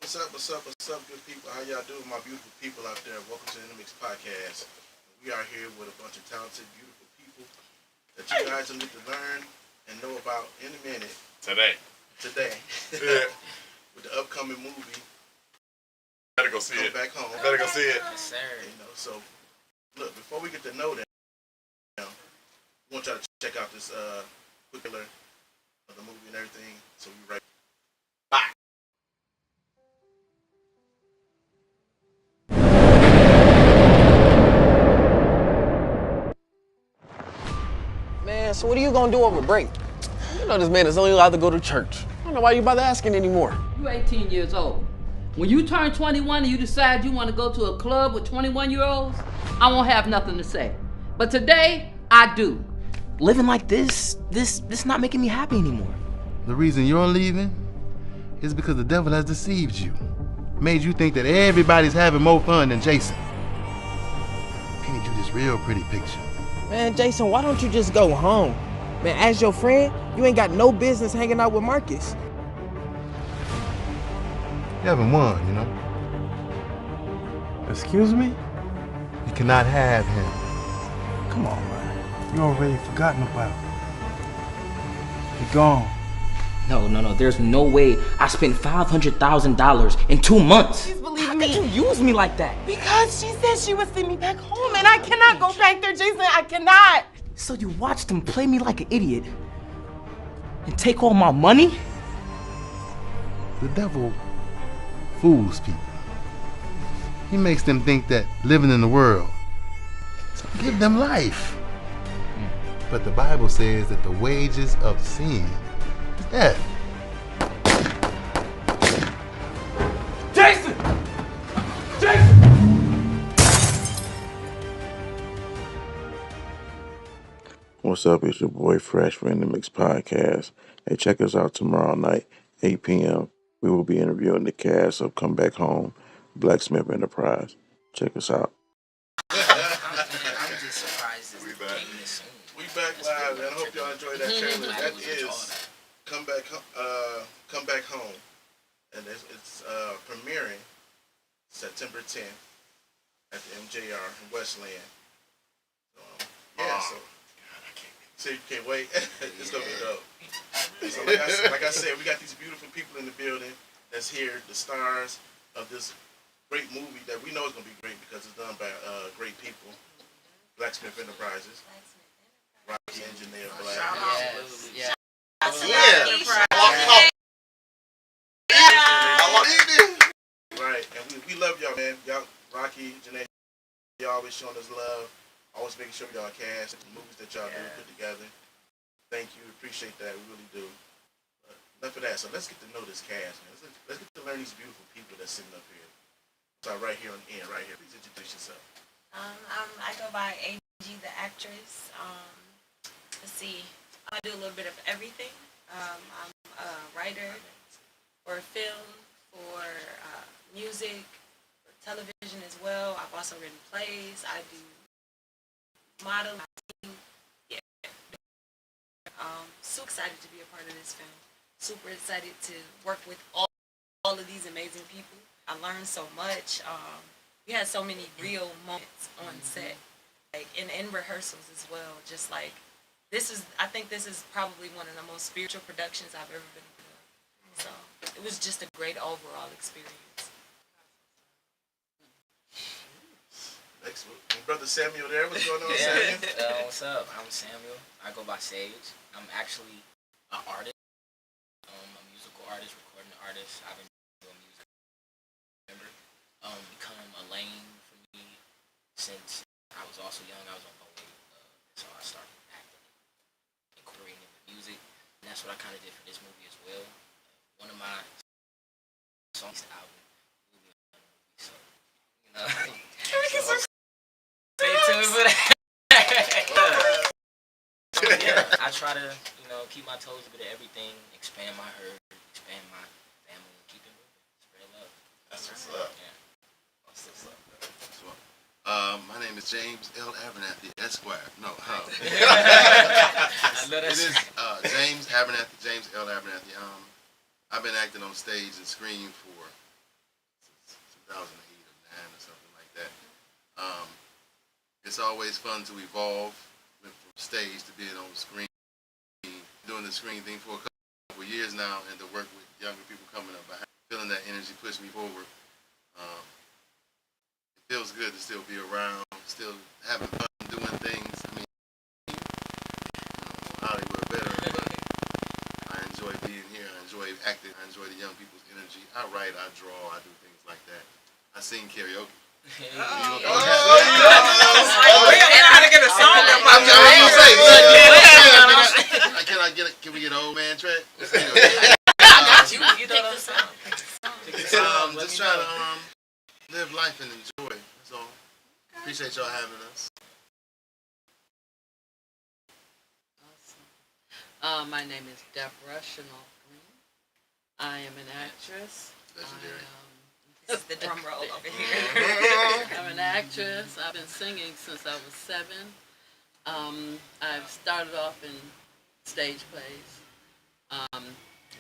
What's up, what's up, what's up, good people? How y'all doing, my beautiful people out there? Welcome to the Intermix Podcast. We are here with a bunch of talented, beautiful people that you guys will need to learn and know about in a minute. Today. Yeah. With the upcoming movie. Better go see Come it. Back Home. Better go see it. Yes, sir. You know, so look, before we get to know them, I want y'all to check out this quick trailer of the movie and everything. So we right. Man, so what are you gonna do over break? You know this man is only allowed to go to church. I don't know why you bother asking anymore. You're 18 years old. When you turn 21 and you decide you want to go to a club with 21-year-olds, I won't have nothing to say. But today, I do. Living like this not making me happy anymore. The reason you're leaving is because the devil has deceived you. Made you think that everybody's having more fun than Jason. Painted you this real pretty picture. Man, Jason, why don't you just go home? Man, as your friend, you ain't got no business hanging out with Marcus. You haven't won, you know? Excuse me? You cannot have him. Come on, man. You already forgotten about it. You're gone. No. There's no way I spent $500,000 in 2 months. Please believe How me. could you use me like that? Because she said she would send me back home, and I cannot go back there, Jason. I cannot. So you watched him play me like an idiot and take all my money? The devil fools people. He makes them think that living in the world, so give them life. But the Bible says that the wages of sin is death. Jason! What's up? It's your boy Fresh from the Mix Podcast. Hey, check us out tomorrow night, 8 p.m. We will be interviewing the cast of Come Back Home, Blacksmith Enterprise. Check us out. I'm just surprised this came this soon. We back live, man. I hope y'all enjoyed that trailer. That is Come Back Home, and it's premiering September 10th at the MJR in Westland. So you can't wait. It's gonna be dope. So like I said, we got these beautiful people in the building that's here, the stars of this great movie that we know is gonna be great because it's done by great people. Blacksmith Enterprises. Rocky Engineer Black. Yes. Right, and we love y'all, man. Y'all, Rocky, Janae, y'all always showing us love. Always making sure y'all cast the movies that y'all do put together. Thank you, appreciate that, we really do. Enough of that. So let's get to know this cast, man. Let's get to learn these beautiful people that's sitting up here. So right here on the end, right here. Please introduce yourself. I go by AG, the actress. Let's see. I do a little bit of everything. I'm a writer for film, for music, for television as well. I've also written plays. I do modeling. Yeah. Super excited to be a part of this film. Super excited to work with all of these amazing people. I learned so much. We had so many real moments on set, like in rehearsals as well. Just like I think this is probably one of the most spiritual productions I've ever been to. So it was just a great overall experience. Next, brother Samuel there. What's going on, Samuel? What's up? I'm Samuel. I go by Sage. I'm actually an artist, a musical artist, recording artist. I've been doing music. Become a lane for me since I was also young. I was on my way, so I started acting, incorporating in the music, and that's what I kind of did for this movie as well. One of my songs album will be on the movie, so you know. Stay tuned for that. I try to, keep my toes a bit of everything, expand my herd, expand my family, keep it moving, spread love. That's what's up. Yeah. That's what's up. My name is James L. Abernathy, Esquire. No, I know it that's is James Abernathy, James L. Abernathy. I've been acting on stage and screen for 2008 or 9 or something like that. It's always fun to evolve from stage to being on screen, doing the screen thing for a couple of years now, and to work with younger people coming up. Feeling that energy push me forward. It feels good to still be around, still having fun doing things. I mean, Hollywood veteran, but I enjoy being here. I enjoy acting. I enjoy the young people's energy. I write, I draw, I do things like that. I sing karaoke. We're gonna have to get a song up. Can we get an old man track? Just trying to live life and enjoy. That's all. Appreciate y'all having us. Awesome. My name is Deborah Chanel Green. I am an actress. Legendary. This is the drum roll over here. I'm an actress. I've been singing since I was 7. I've started off in stage plays,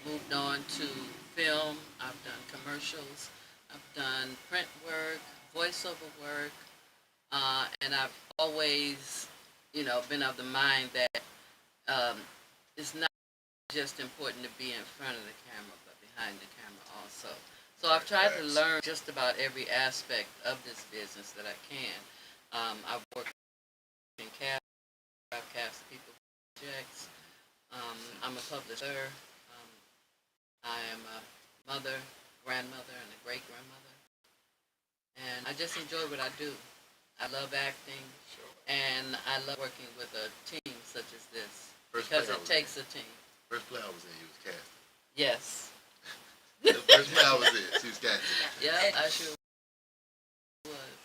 moved on to film. I've done commercials. I've done print work, voiceover work, and I've always, been of the mind that it's not just important to be in front of the camera, but behind the camera also. So I've tried to learn just about every aspect of this business that I can. I've worked in cast, I've cast people projects. I'm a publisher. I am a mother, grandmother, and a great-grandmother. And I just enjoy what I do. I love acting, and I love working with a team such as this, because it takes a team. First play I was in, you was casting. Yes. The first play I was in, she was casting. Yeah, I sure was.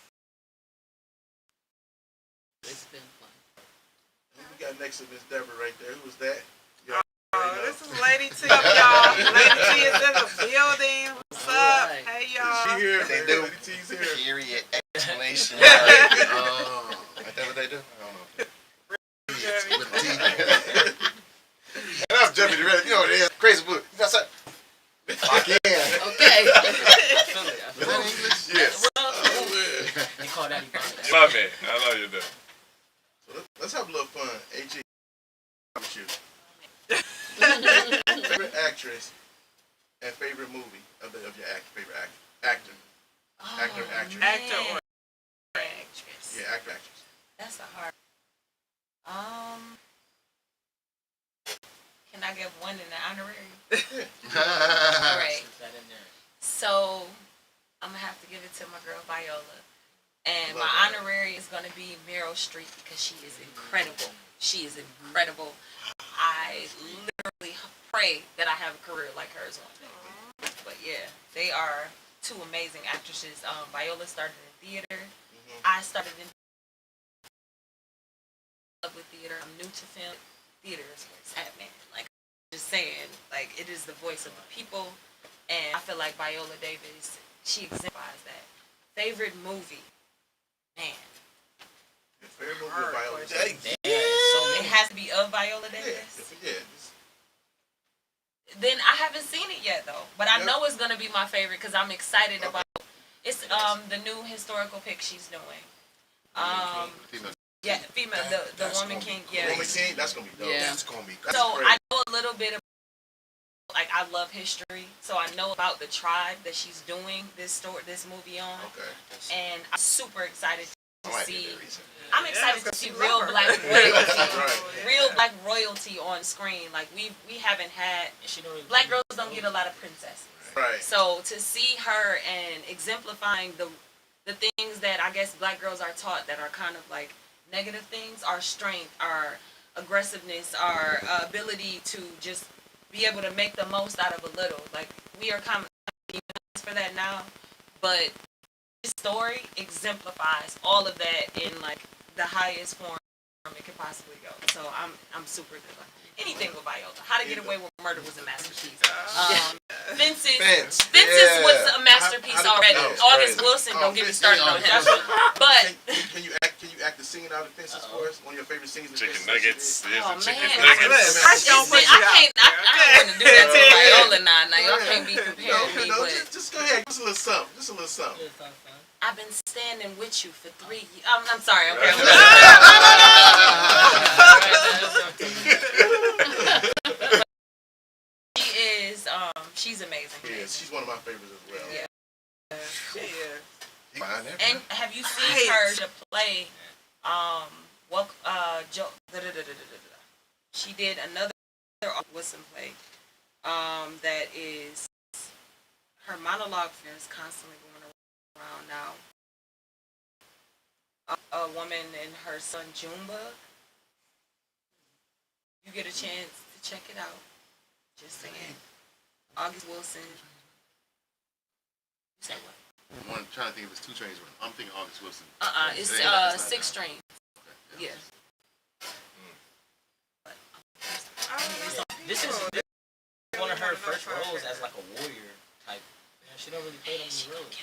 It's been fun. We got next to Miss Deborah right there. Who was that? This is Lady T, y'all. Lady T is in the building. What's up? Right. Hey, Is y'all. she here? They do. Lady T's here. Period. Exclamation. Oh, Ain't that what they do? I don't know. with the teeth. And I'm jumping the red. They crazy blue. You got something? Lock in. Okay. Was that English? Yes. They call that Ebonics. My man. I love you, though. So let's have a little fun. AG, with you. Favorite actress and favorite movie of your favorite actor. Actor, actress. Actor or actress. Yeah, actor, actress. That's a hard. Can I get one in the honorary? All right. So I'm gonna have to give it to my girl Viola, and my honorary is gonna be Meryl Streep because she is incredible. She is incredible. I literally pray that I have a career like hers one day. But yeah, they are two amazing actresses. Viola started in theater. I started in love with theater. I'm new to film. Theater is where it's at, man. Like, just saying, like, it is the voice of the people, and I feel like Viola Davis, she exemplifies that. Favorite movie, man. Your favorite movie of Viola Davis? It has to be of Viola Davis. Yeah. Then I haven't seen it yet though, but I know it's gonna be my favorite because I'm excited about. It's the new historical pick she's doing. Yeah, female, the Woman King. Yeah, Woman King. That's gonna be dope. Yeah. That's gonna be. So I know a little bit of, like, I love history, so I know about the tribe that she's doing this movie on. Okay. And I'm super excited to see. I'm I'm excited to see she real love her. black royalty, Right. real black royalty on screen. Like we haven't had. Black girls don't get a lot of princesses. Right. So to see her and exemplifying the things that I guess black girls are taught that are kind of like negative things, our strength, our aggressiveness, our ability to just be able to make the most out of a little. Like, we are kind of for that now, but this story exemplifies all of that in like the highest form it could possibly go. So I'm super good. Anything with Viola. How to Get Away with Murder was a masterpiece. Fences was a masterpiece already. August Wilson, don't get me started on him. But Can you act the scene out of Fences for us? One of your favorite scenes. Chicken nuggets. There's oh the chicken man, nuggets. Fresh don't put you out. I don't want to do that to Viola now. Now y'all can't be comparing me, No, but just go ahead. ahead, give us a little something. Just a little something. I've been standing with you for 3 years. I'm sorry. Okay. She is. She's amazing. Yeah, she's one of my favorites as well. Yeah. She is. Fine, that- And have you seen her to play? She did another Wilson play. That is her monologue film is constantly going around now. A woman and her son Jumba. You get a chance to check it out. Just saying. August Wilson. You said what? I'm trying to think if it's 2 Trains. I'm thinking August Wilson. It's It ain't like it's not 6 down. Strings. Okay, Yeah. This is one of her first roles as like a warrior type. Man, she don't really play that many roles.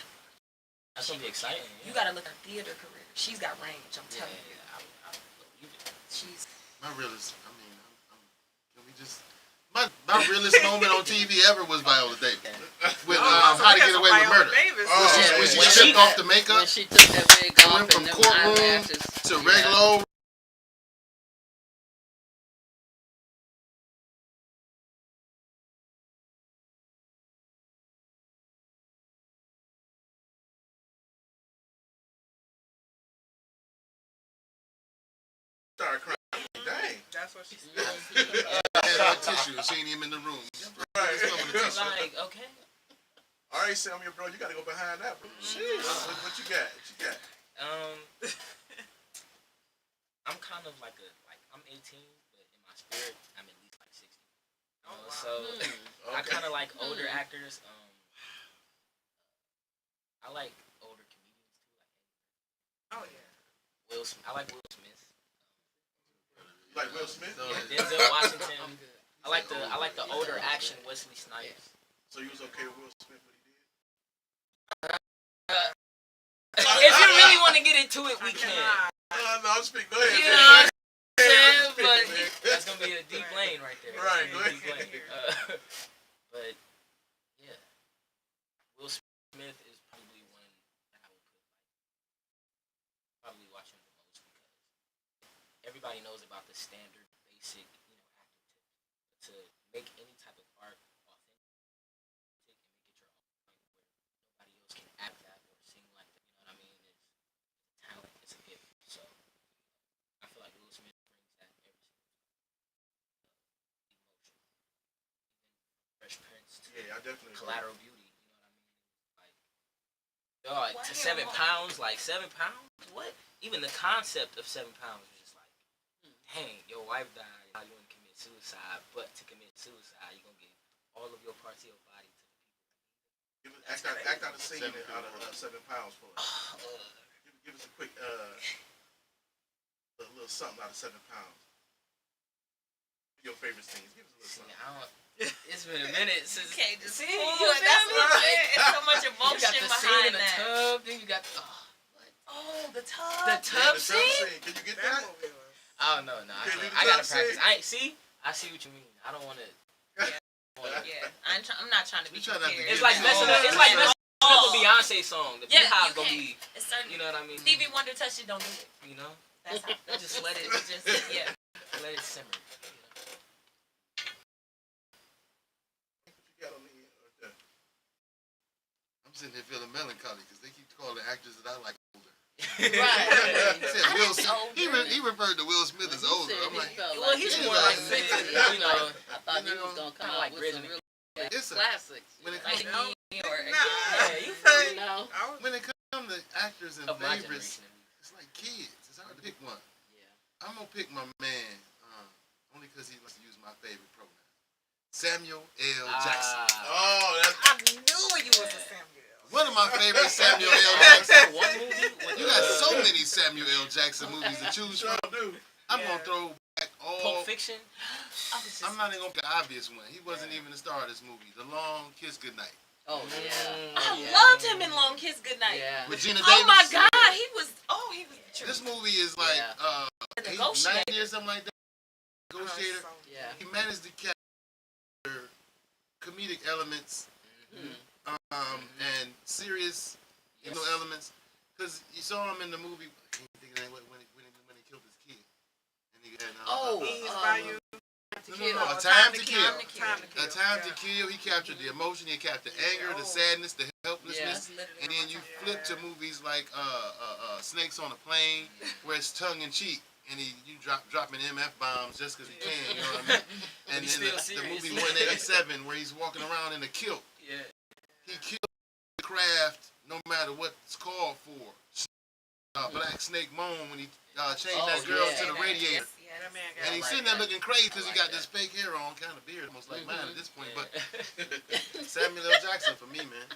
That's gonna be exciting. You gotta look at her theater career. She's got range, I'm telling you. I believe it. She's My realist, I mean, can we just... My realest moment on TV ever was Viola Davis. With How to Get Away with Murder. When she stripped off the makeup, When she took that wig off went from and them courtroom eyelashes. to regular old... Started crying. Dang. That's what she said. I had her tissue, she ain't even in the room. Right. like, okay. All right, Sam, your bro, you gotta go behind that, bro. Shit. What you got? What you got? I'm kind of like I'm 18, but in my spirit, I'm at least like 60. So I kind of like older actors. I like older comedians too. Oh yeah. I like Will Smith. You like Will Smith? Yeah, Denzel Washington. I like the older action Wesley Snipes. So you was okay with Will Smith what he did? If you really want to get into it, we can. No, I'm speaking. Go ahead. You man. know what I'm Go ahead, saying? speak, But man. that's gonna be a deep lane right there. Right, That's gonna be go a deep lane. But yeah, Will Smith is probably one that I would probably watch him the most because everybody knows about the standard, basic, acting tips. To make any type of art authentic and make it your own, where nobody else can act that or sing like that. You know what I mean? It's talent. It's a gift. So I feel like Will Smith brings that every single time. Emotion. Even Fresh Prince to Yeah, I definitely agree. Collateral Beauty. You know what I mean? Like, to 7 pounds, like 7 pounds? What? Even the concept of 7 pounds was just like, dang, your wife died. How you want to commit suicide? But to commit suicide, you're gonna give all of your parts of your body to the people. Act out a scene out of 7 pounds for us. Give us a quick a little something out of 7 pounds. Your favorite scenes. Give us a little something. It's been a minute since. Okay, just See, pull you it. That's feel me? what I'm saying. It's so much You emotion got the scene in behind the that. tub, then you got Oh, the tub. the tub The scene. Can you get That that? movie was. Oh no, Can you do I gotta the tub practice. scene? I see what you mean. I don't want to. Yeah, I'm not trying to be We try not to compared. It's get like messing up. It's like messing up a Beyonce song. The Yeah, Beehive you gonna can't. be. It's certain. You know what I mean? Stevie Wonder touched it, don't do it. You know, That's how. just let it. Just yeah. Let it simmer. What you got on the end right there? I'm sitting here feeling melancholy because they keep calling actors that I like older. Right. He said Will Smith. He referred to Will Smith as older. I'm like, Well, he's he's more like like 60. you know. I thought he was gonna come kinda out like with some Grizzly. really It's a, classics. when it Like comes me or Yeah, you You know? I was when it comes to actors and of my favorites, generation. it's like kids. It's hard to pick one. Yeah. I'm gonna pick my man only because he likes to use my favorite pronoun, Samuel L. Jackson. Oh, that's I knew you was a Samuel. One of my favorite Samuel L. Jackson. One movie. You got so many Samuel L. Jackson movies to choose sure from. do. I'm gonna throw back all. Pulp Fiction. I'm not even gonna pick the obvious one. He wasn't even the star of this movie. The Long Kiss Goodnight. Oh yeah. I loved him in Long Kiss Goodnight. Yeah. Regina Oh Davis. my God, he was the truth. This movie is like The 90 Negotiator. or something like that. Negotiator. Yeah. He managed to capture comedic elements and serious, you know, elements. Because you saw him in the movie. I ain't thinking that when he killed his kid. And he had, Ease by you. No, A Time to Kill. A Time to Kill. He captured the emotion. He captured the anger, the sadness, the helplessness. And then you flip to movies like Snakes on a Plane, where it's tongue in cheek. And you dropping MF bombs just because he can, you know what I mean? And then the movie 187 where he's walking around in a kilt. Yeah. He killed the craft no matter what it's called for. Black Snake Moan when he changed that girl to the radiator. And he's sitting there looking crazy because he got this fake hair on, kind of beard, almost like mine at this point. But Samuel L. Jackson for me, man.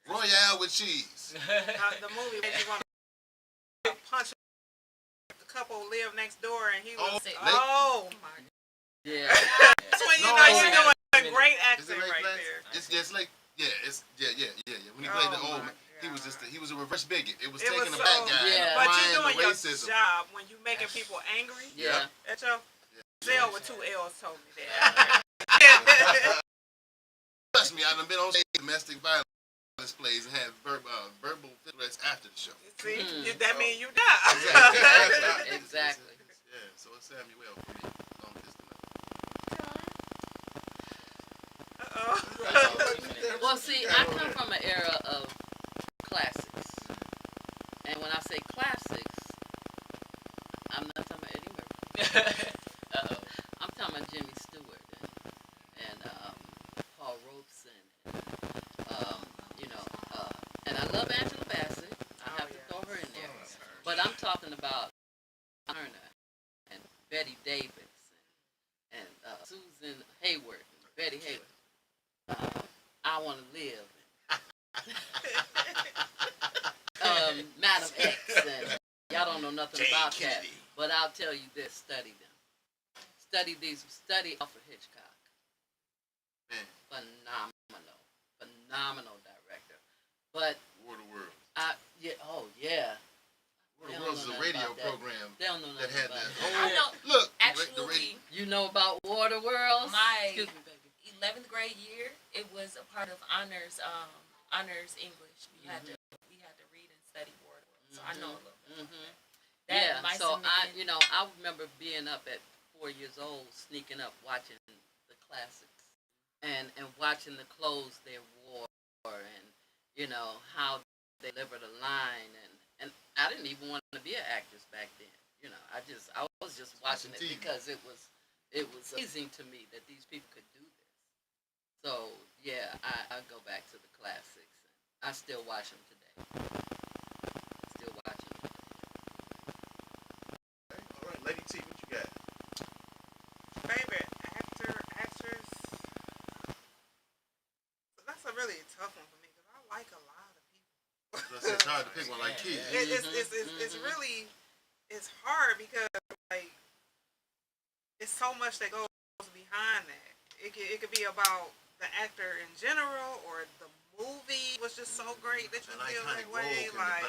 Royale with cheese. The movie made you want to punch the couple live next door, and he was oh my God. Yeah. That's when you know you're doing great acting right there. It's like when he played the old man, he was a reverse bigot. It was taking a bad guy, but you're doing your racism. job when you making people angry. Yeah. At your Zell with 2 L's told me that. Trust me, I've been on stage domestic violence plays and had verbal threats after the show. See, that means you die. Exactly. Yeah, so it's Samuel for me. Long distance. Well, see, I come from an era of classics. And when I say classics, I'm not talking about Eddie Murphy. I'm talking about Jimmy Stewart and Paul Robeson. And I love Angela Bassett. I have to throw her in there. But I'm talking about Turner and Betty Davis and Susan Hayward and Betty Hayward. I Want to Live. Madam X. And y'all don't know nothing about that. But I'll tell you this, study them. Study Alfred Hitchcock. Man. Phenomenal director. But War of the Worlds. War of the Worlds is a radio program they don't know that nothing had about that that. whole look. Actually, You know about War of the Worlds? my Excuse me, baby. 11th grade year, it was a part of honors English. We had to read and study War of the Worlds, so I know a little bit. Yeah, so I remember being up at 4 years old, sneaking up, watching the classics, and watching the clothes they wore, and how they delivered a line, and I didn't even want to be an actress back then. I was just watching it because it was amazing to me that these people could do this. So yeah, I go back to the classics. I still watch them today. Still watching them. All right, Lady T, what you got? Favorite actor, actress. That's a really tough one for me because I like a lot of people. It's hard to pick one like Keith. It's really hard because like it's so much that goes behind that. It could be about the actor in general, or the movie was just so great that you feel that way. Like,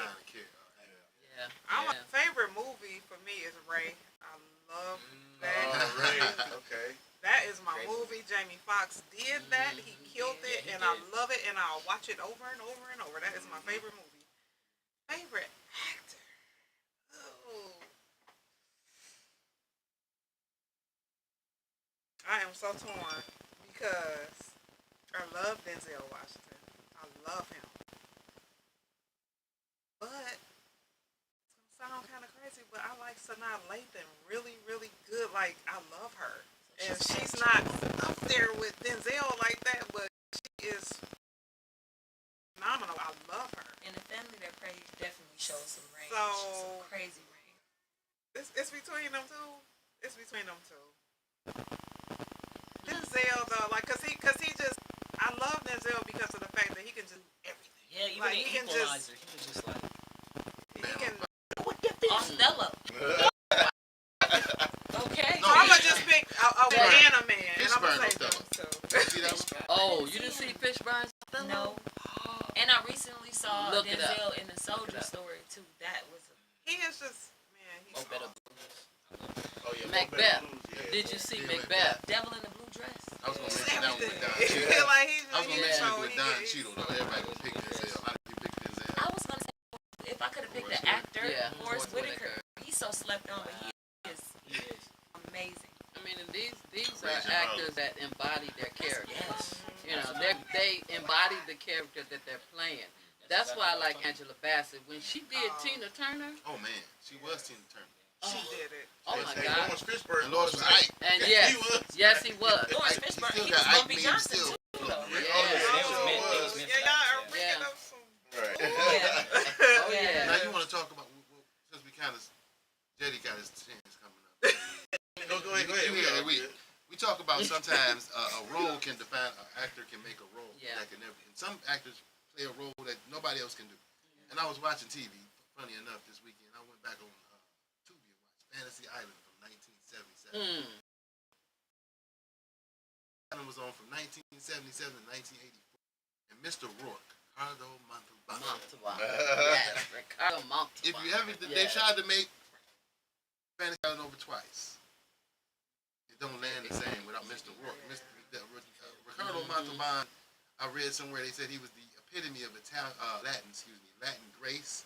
my favorite movie for me is Ray. I love that. Ray. Okay. That is my movie. Jamie Foxx did that. He killed it, and I love it, and I'll watch it over and over and over. That is my favorite movie. Favorite actor. Oh. I am so torn because I love Denzel Washington. I love him. But it's gonna sound kind of crazy, but I like Sanaa Lathan really, really good. Like, I love her. And she's not up there with Denzel like that, but she is phenomenal. I love her. And the family that prays definitely shows some range. So, some crazy range. It's between them two. It's between them two. Denzel though, like, cause he just, I love Denzel because of the fact that he can just do everything. Yeah, even like, the he can Equalizer, he was just like, he can. Costello. Okay. So I'm gonna just pick a man, and I'm gonna say Costello. them two. Oh, you didn't see Fishburne? No. And I recently saw Look it Denzel in the Soldier Story too. That was He is just, man, he's Mo Better awesome. Blues. Oh yeah, Macbeth. Blues, yeah. Did you see Macbeth? Devil in the Blue Dress. I was gonna mention that one with Don Everything. Cheadle. Like, I was gonna mention it with he Don gets- Cheadle though. Everybody gonna pick Denzel. How did you pick Denzel? I was gonna say if I could have picked Forrest an actor, Yeah. Forrest Forrest Whitaker. He's so slept on, but he is Yes. amazing. I mean, and these are Raising actors Rose. that embody their character. Yes. You know, they embody the character that they're playing. That's why I like Angela Bassett. When she did Tina Turner, Oh man, she was Tina Turner. She did it. oh my Hey, God. Lawrence Fishburne. And Lawrence was Ike. And He yes, was. yes, he was. Lawrence He Fishburne, still he got was Ike Bumpy memes Johnson still. too, though. Yeah. Yeah, y'all are bringing Yeah. up some. Right. Yeah. Oh Yeah. yeah. Now you want to talk about since we kind of Jetty got his chance coming up. Go ahead. We talk about sometimes a role can define an actor can make a role Yeah. that can never. And some actors play a role that nobody else can do. And I was watching TV. Funny enough, this weekend I went back on Tubi and watched Fantasy Island from 1977. Hmm. Island was on from 1977 to 1984. And Mr. Rourke, Ricardo Montalban. Montalban. Yes, Ricardo Montalban. If you ever, they tried to make Fantasy Island over twice. It don't land the same without Mr. Rourke. Ricardo Montalban, I read somewhere they said he was the epitome of Latin grace,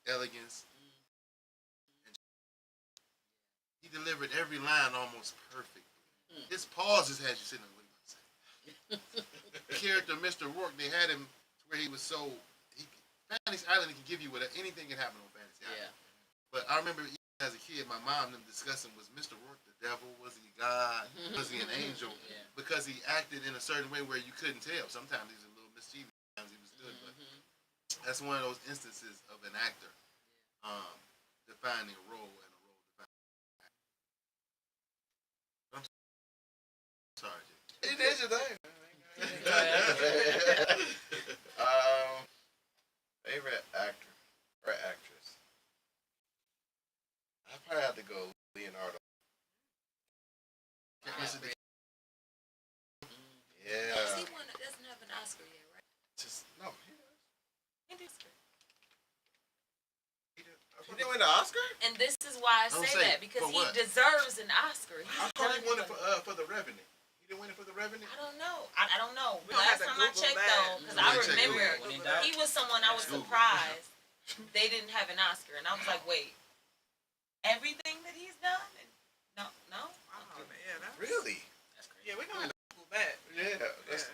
elegance. And he delivered every line almost perfectly. His pauses had you sitting there, what are you going to say? The character Mr. Rourke, they had him to where he was so. Fantasy Island can give you whatever, anything can happen on Fantasy Island. Yeah. But I remember as a kid, my mom and them discussing, was Mr. Rourke the devil? Was he God? Was he an angel? Yeah. Because he acted in a certain way where you couldn't tell. Sometimes he was a little mischievous, sometimes he was good. But that's one of those instances of an actor defining a role and a role defining an actor. I'm sorry, Jay. You did your thing. Favorite actor or actress? I probably have to go Leonardo. Mr. Is Yeah. he one that doesn't have an Oscar yet, right? Just no. He did Oscar. He didn't win the Oscar? And this is why I Don't say say that, because for he what? deserves an Oscar. I thought he won it for The Revenant. He didn't win it for The Revenant? I don't know. I don't know. We don't have Last to time I Google checked that. though, because Yeah, I check remember Google. he was someone I was Google. surprised they didn't have an Oscar, and I was like, wait, everything that he's done? And no. Yeah, that's, Really? That's crazy. yeah, we're going to Google that. Yeah. That's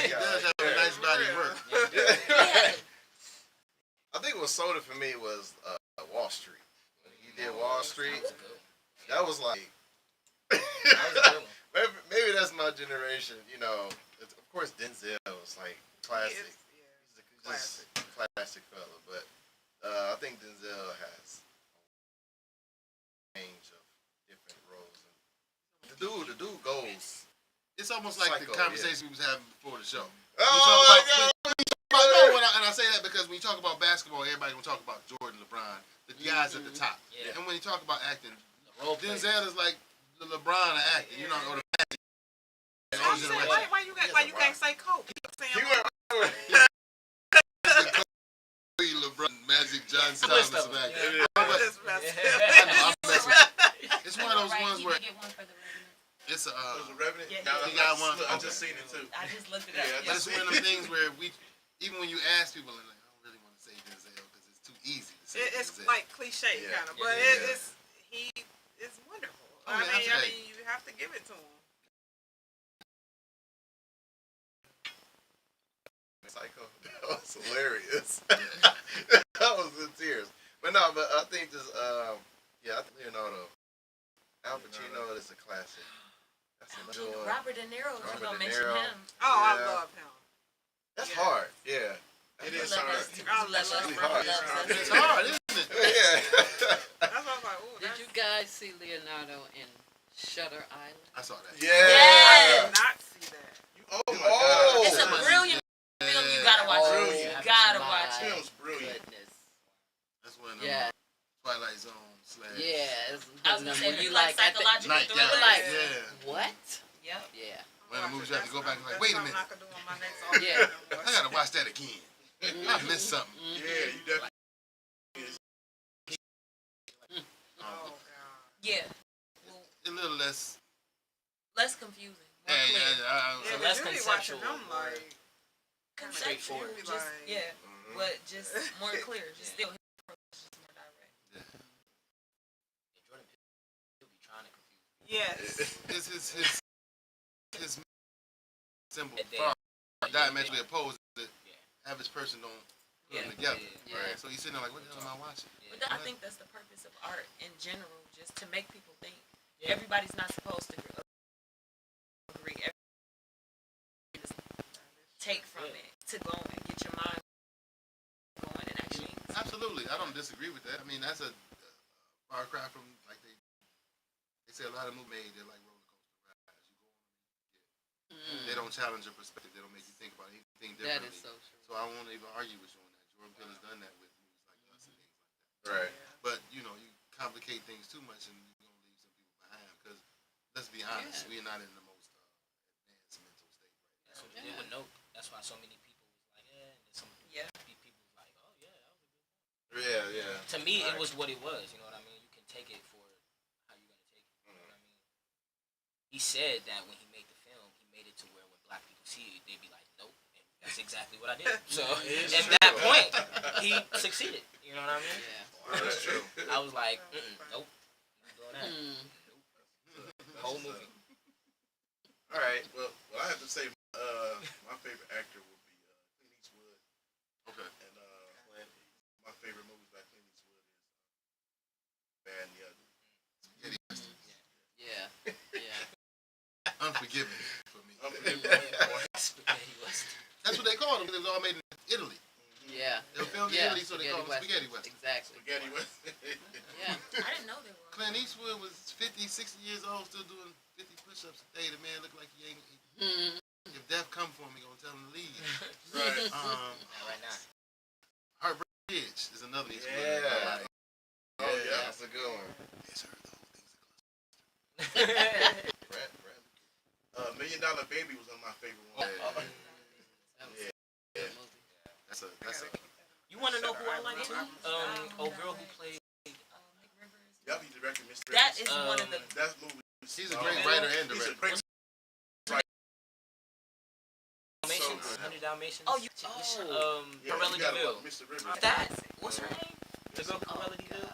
He does have a nice body of work. Yeah. I think what sold it for me was Wall Street. When he did Wall Street, That was good. that was like. That was a good one. maybe that's my generation. You know, of course Denzel is like classic. He is, yeah. He's just a classic fella, but I think Denzel has a range of different roles. And the dude goes. It's almost like Psycho, the conversation we was having before the show. Oh my God! And I say that because when you talk about basketball, everybody gonna talk about Jordan, LeBron, the guys at the top. Yeah. And when you talk about acting, The role play. Denzel is like the LeBron of acting. You know, or the Magic. I'm saying, why you can't say Coke? You keep saying He went. LeBron, Magic Johnson, Twist Thomas of of it. acting. Yeah. But Just messing I know, I'm messing with you. It's one of those Right, ones he where did get one for the Revenant. it's a. It was The Revenant? Yeah, No, he got one. Look, I just seen it too. I just looked it Yeah, up. But it's one of them things where even when you ask people, they're like, I don't really want to say Denzel because it's too easy to say It's Denzel. like cliche Yeah. kind of, but Yeah. he is wonderful. Oh, I yeah, mean, that's right. you have to give it to him. Psycho. That was hilarious. That was in tears. But no, but I think this. I think Leonardo. Al Pacino is a classic. That's another one. Robert De Niro, you Robert gonna De mention Niro. him? Oh, I Yeah. love him. That's Yeah. hard. Yeah. It is Love hard. us. I love Love us. really Love hard. us. It's hard, isn't it? Yeah. That's why I was like, ooh, Did that's... you guys see Leonardo in Shutter Island? I saw that. I Yeah. did not see that. Oh my Oh. God. It's a brilliant film. You gotta watch it. Brilliant. You gotta My watch it. Film's brilliant. Goodness. That's when Yeah. Twilight Zone / Yeah. I was gonna say, when you you like at the- psychological Night thrillers? Down. like- Yeah. What? Yep. Yeah. One of the movies you have to go back and like, That's wait a something minute. I could do on my next Yeah. I gotta watch that again. I missed something. Yeah, you definitely. Oh, God. Yeah. Well, A little less. less confusing. More Yeah, clear. yeah, watching conceptual, them more like Conceptual, straightforward. Be just like- yeah, but just more clear. Just Yeah. still his approach is just more direct. Jordan Peele be trying to confuse me. yes. His symbol That they- far diametrically opposed. The Yeah. average person don't put Yeah. them together. Yeah. Right. So he's sitting there like, what the hell am I watching? But I think that's the purpose of art in general, just to make people think. Yeah. Everybody's not supposed to agree. Everybody just take from Yeah. it to go and get your mind going and actually. Absolutely, I don't disagree with that. I mean, that's a far cry from like they say a lot of movies made. They're like roller coaster rides. You go on, they don't challenge your perspective. They don't make you think about anything That differently. is so true. So I won't even argue with you on that. Jordan Peele has done that with movies like Us and things like that. Right. But you know, you complicate things too much, and you're gonna leave some people behind. Because let's be honest, we're not in the most advanced mental state right now. That's what they did with Nope. That's why so many people was like, and then some Yeah. people was like, oh yeah, that was a good one. Yeah. To me, Right. it was what it was. You know what I mean? You can take it for how you're gonna take it. You know what I mean? He said that when he made the film, he made it to where when black people see it, they'd be like, nope. And that's exactly what I did. So It's at true. that point, he succeeded. You know what I mean? Yeah. That's true. I was like, nope, not doing that. Mm. Whole movie. All right. Well, I have to say, my favorite actor would be Clint Eastwood, Okay. and my favorite movies by Clint Eastwood is Bad and the Ugly. Spaghetti Western. Yeah. Yeah. Unforgiven for me. Spaghetti Western. That's what they called them. It was all made in Italy. Yeah. They were filmed in Yeah. Italy, so they called them spaghetti Western. Exactly. Spaghetti Western. Yeah. I didn't know they were. Clint Eastwood was 50, 60 years old, still doing 50 push-ups a day. The man looked like he ain't. Mm. If death come for him, he gonna tell him to leave. Right. Not right now. Heartbreak Ridge is another Eastwood. Yeah. Oh yeah. That's a good one. It's her. The whole thing's a cluster. Brad. $1 Million Baby was one of my favorite ones. That was Yeah. a good movie. That's a. You want to know who I like too? Old girl who played. Nick Rivers. Yep, he directed Mr. That Rivers. is one of the. That movie. He's a great writer and He's a director. great. Dalmatians, So good. 100 Dalmatians. Oh, you. Yeah, Corella you gotta DeVille. love Mr. Rivers. That. What's her name? The girl Corella DeVille.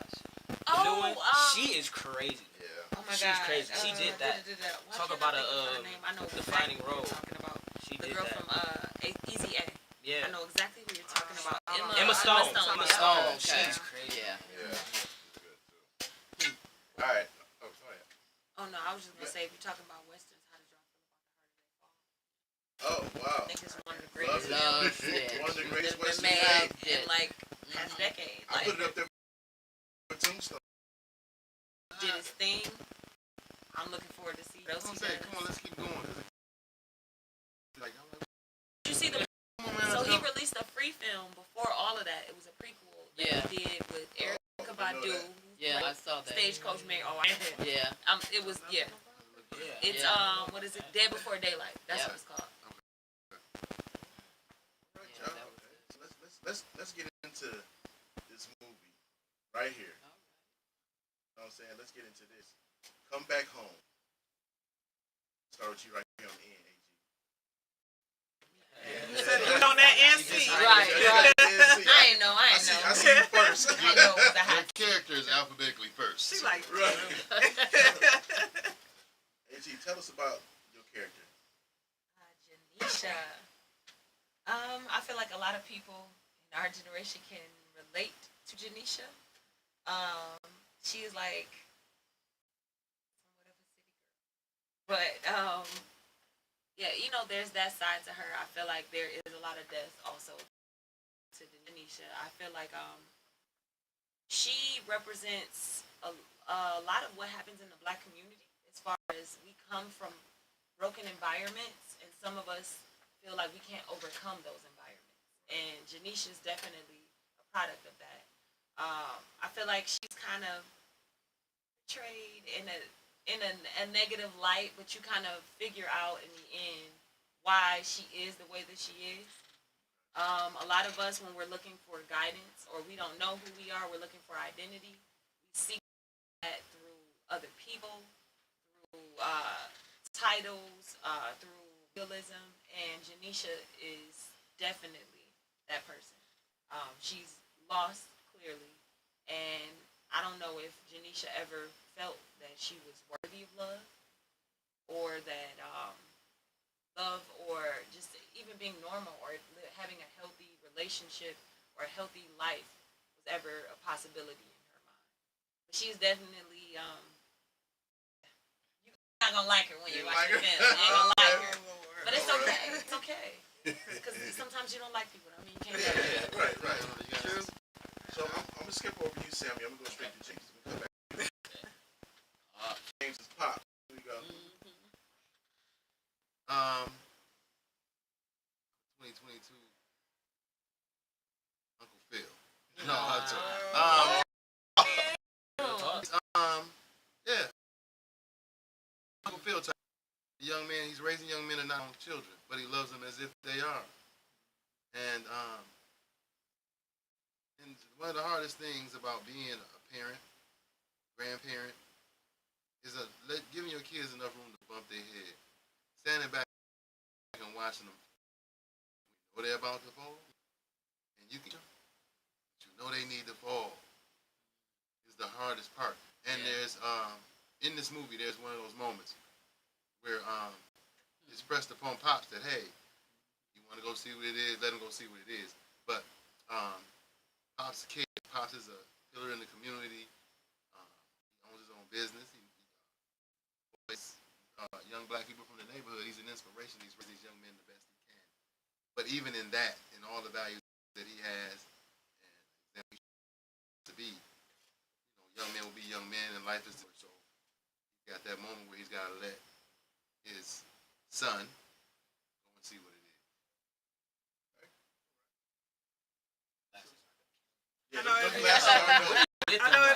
Oh, The new one. She is crazy. Yeah. Oh my She's God. crazy. She did that. Why Talk can't about I a, think of her name? I know defining exactly role. What you're talking about. She The did girl that. from Easy A. Yeah. I know exactly who you're talking about. Emma Stone. Emma Emma Stone. yeah. She's crazy. Yeah. Yeah. She's good too. All right. Oh, go ahead. Oh no, I was just gonna say if you're talking about westerns, how did y'all Oh feel about The Harder They Fall? wow. I think it's one of the greatest Loved films it. One of the greatest that's westerns been made made. in like past decade. I Like put it up there with Tombstone. did his thing. I'm looking forward to see what else Come on, he does. come on, let's keep going. Like, I'm like, Did you see the? come on, man. So let's he go. released a free film before all of that. It was a prequel that Yeah. he did with Erykah I know Badu. that. Yeah, I saw that. Stagecoach Mary. Oh, Yeah. it was yeah. Yeah. It's Yeah. what is it? Dead Before Daylight. That's Yeah. what it's called. Right, Yeah, y'all. that was Okay. So let's get into this movie right here. You know what I'm saying? Let's get into this. Come Back Home. Start with you right here on the end, AG. You on that NC. Right. I ain't know. I I see you first. I know it was a Your hot. character is alphabetically first. She like Right. AG, tell us about your character. Janisha. I feel like a lot of people in our generation can relate to Janisha. She is like somewhat of a city girl. But yeah, you know, there's that side to her. I feel like there is a lot of death also to Janisha. I feel like she represents a lot of what happens in the Black community as far as we come from broken environments, and some of us feel like we can't overcome those environments. And Janisha's definitely a product of that. I feel like she's kind of portrayed in a negative light, but you kind of figure out in the end why she is the way that she is. A lot of us, when we're looking for guidance or we don't know who we are, we're looking for identity. We seek that through other people, through titles, through realism, and Janisha is definitely that person. She's lost clearly, and I don't know if Janisha ever felt that she was worthy of love, or that love, or just even being normal, or having a healthy relationship or a healthy life was ever a possibility in her mind. But she's definitely you're not gonna like her when you watch the film. You ain't gonna like her, but it's okay. It's okay. Because sometimes you don't like people. I mean, you can't do that. Right. True. So I'm gonna skip over you, Sammy. I'm gonna go straight to James. We come back. James is pop. Here we go. 2022. Uncle Phil. No, yeah. Uncle Phil type. The young man, he's raising young men and not children, but he loves them as if they are. And one of the hardest things about being a parent, grandparent, is giving your kids enough room to bump their head. Standing back and watching them. You know they're about to fall, and you know they need to fall. Is the hardest part. And there's in this movie, there's one of those moments where it's pressed upon Pops that, hey, you want to go see what it is, let him go see what it is. But Pops' kid, Pops is a pillar in the community. He owns his own business. He young black people from the neighborhood. He's an inspiration. He's raised these young men the best he can. But even in that, in all the values that he has, and to be, young men will be young men, and life is so. He got that moment where he's got to let his son go and see what it is. I know it'd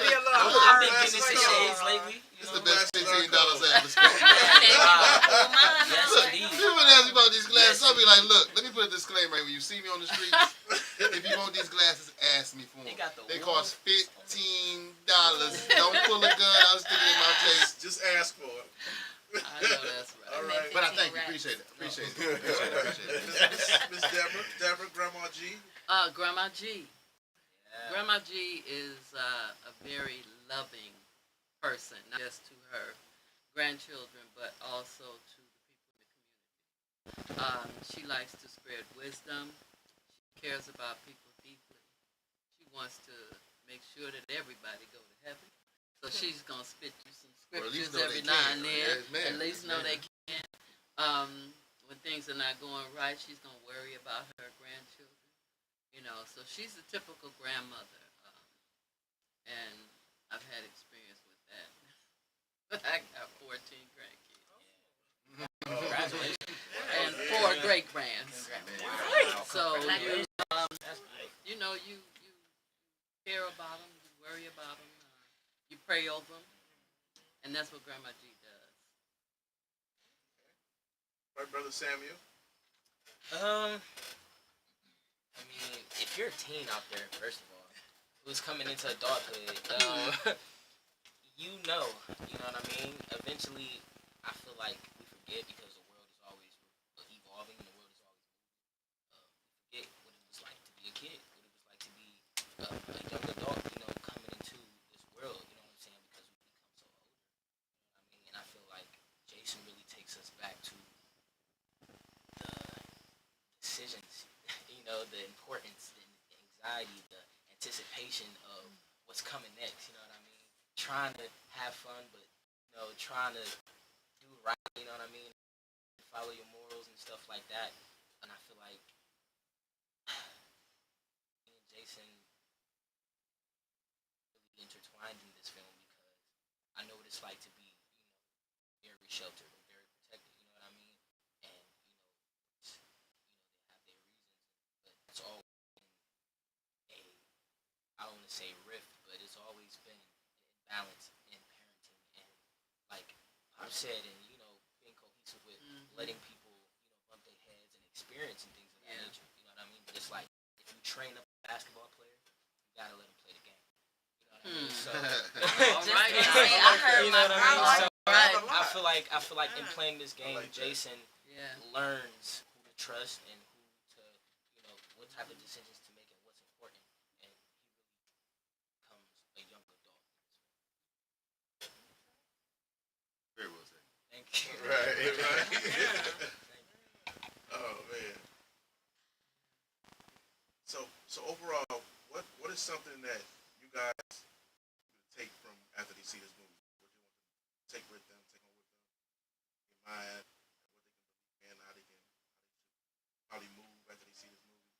be a little I've hard. been getting into shades lately. It's the best $15 I ever spent. Yes, indeed. People ask me about these glasses. I'll be like, look, let me put a disclaimer right when you see me on the streets. If you want these glasses, ask me for them. They cost $15. Don't pull a gun. I'll stick it in my face. Just ask for it. I know that's right. All right. But I thank you. Appreciate it. Appreciate it. Miss Deborah, Grandma G. Grandma G. Grandma G is a very loving person, not just to her grandchildren, but also to the people in the community. She likes to spread wisdom. She cares about people deeply. She wants to make sure that everybody go to heaven. So she's going to spit you some scriptures every now and then. At least know they can. When things are not going right, she's going to worry about her grandchildren. So she's a typical grandmother, and I've had experience with that. I got 14 grandkids. Congratulations. And 4 great-grands. So, you care about them, you worry about them, you pray over them, and that's what Grandma G does. Right, Brother Samuel? I mean, if you're a teen out there, first of all, who's coming into adulthood, you know what I mean? Eventually, I feel like we forget because the world is always evolving and the world is always moving. We forget what it was like to be a kid, what it was like to be a young adult, coming into this world, you know what I'm saying? Because we become so older, you know what I mean? And I feel like Jason really takes us back to the decisions, the importance, the anxiety, the anticipation of what's coming next, you know what I mean? Trying to have fun, but, trying to do right, you know what I mean? Follow your morals and stuff like that. And I feel like me and Jason really intertwined in this film because I know what it's like to be, very sheltered and very protected, you know what I mean? And, they have their reasons, but it's always been I don't want to say rift, but it's always been an imbalance in parenting and, like I've said, and, being cohesive with letting people, bump their heads and experience and things of that nature, you know what I mean? But it's like, if you train up a basketball player, you gotta let him play the game. You know what I mean? So, All right. I heard you know what I mean? So, Right. I feel like in playing this game, Jason learns who trust and who to, what type of decisions to make and what's important. And he really becomes a young adult. Very well said. Thank you. Right. Oh man. So overall, what is something that you guys take from after they see this movie? What you want to take with them, take on with them, in mind, what they can believe in, how they should probably move after they see this movie.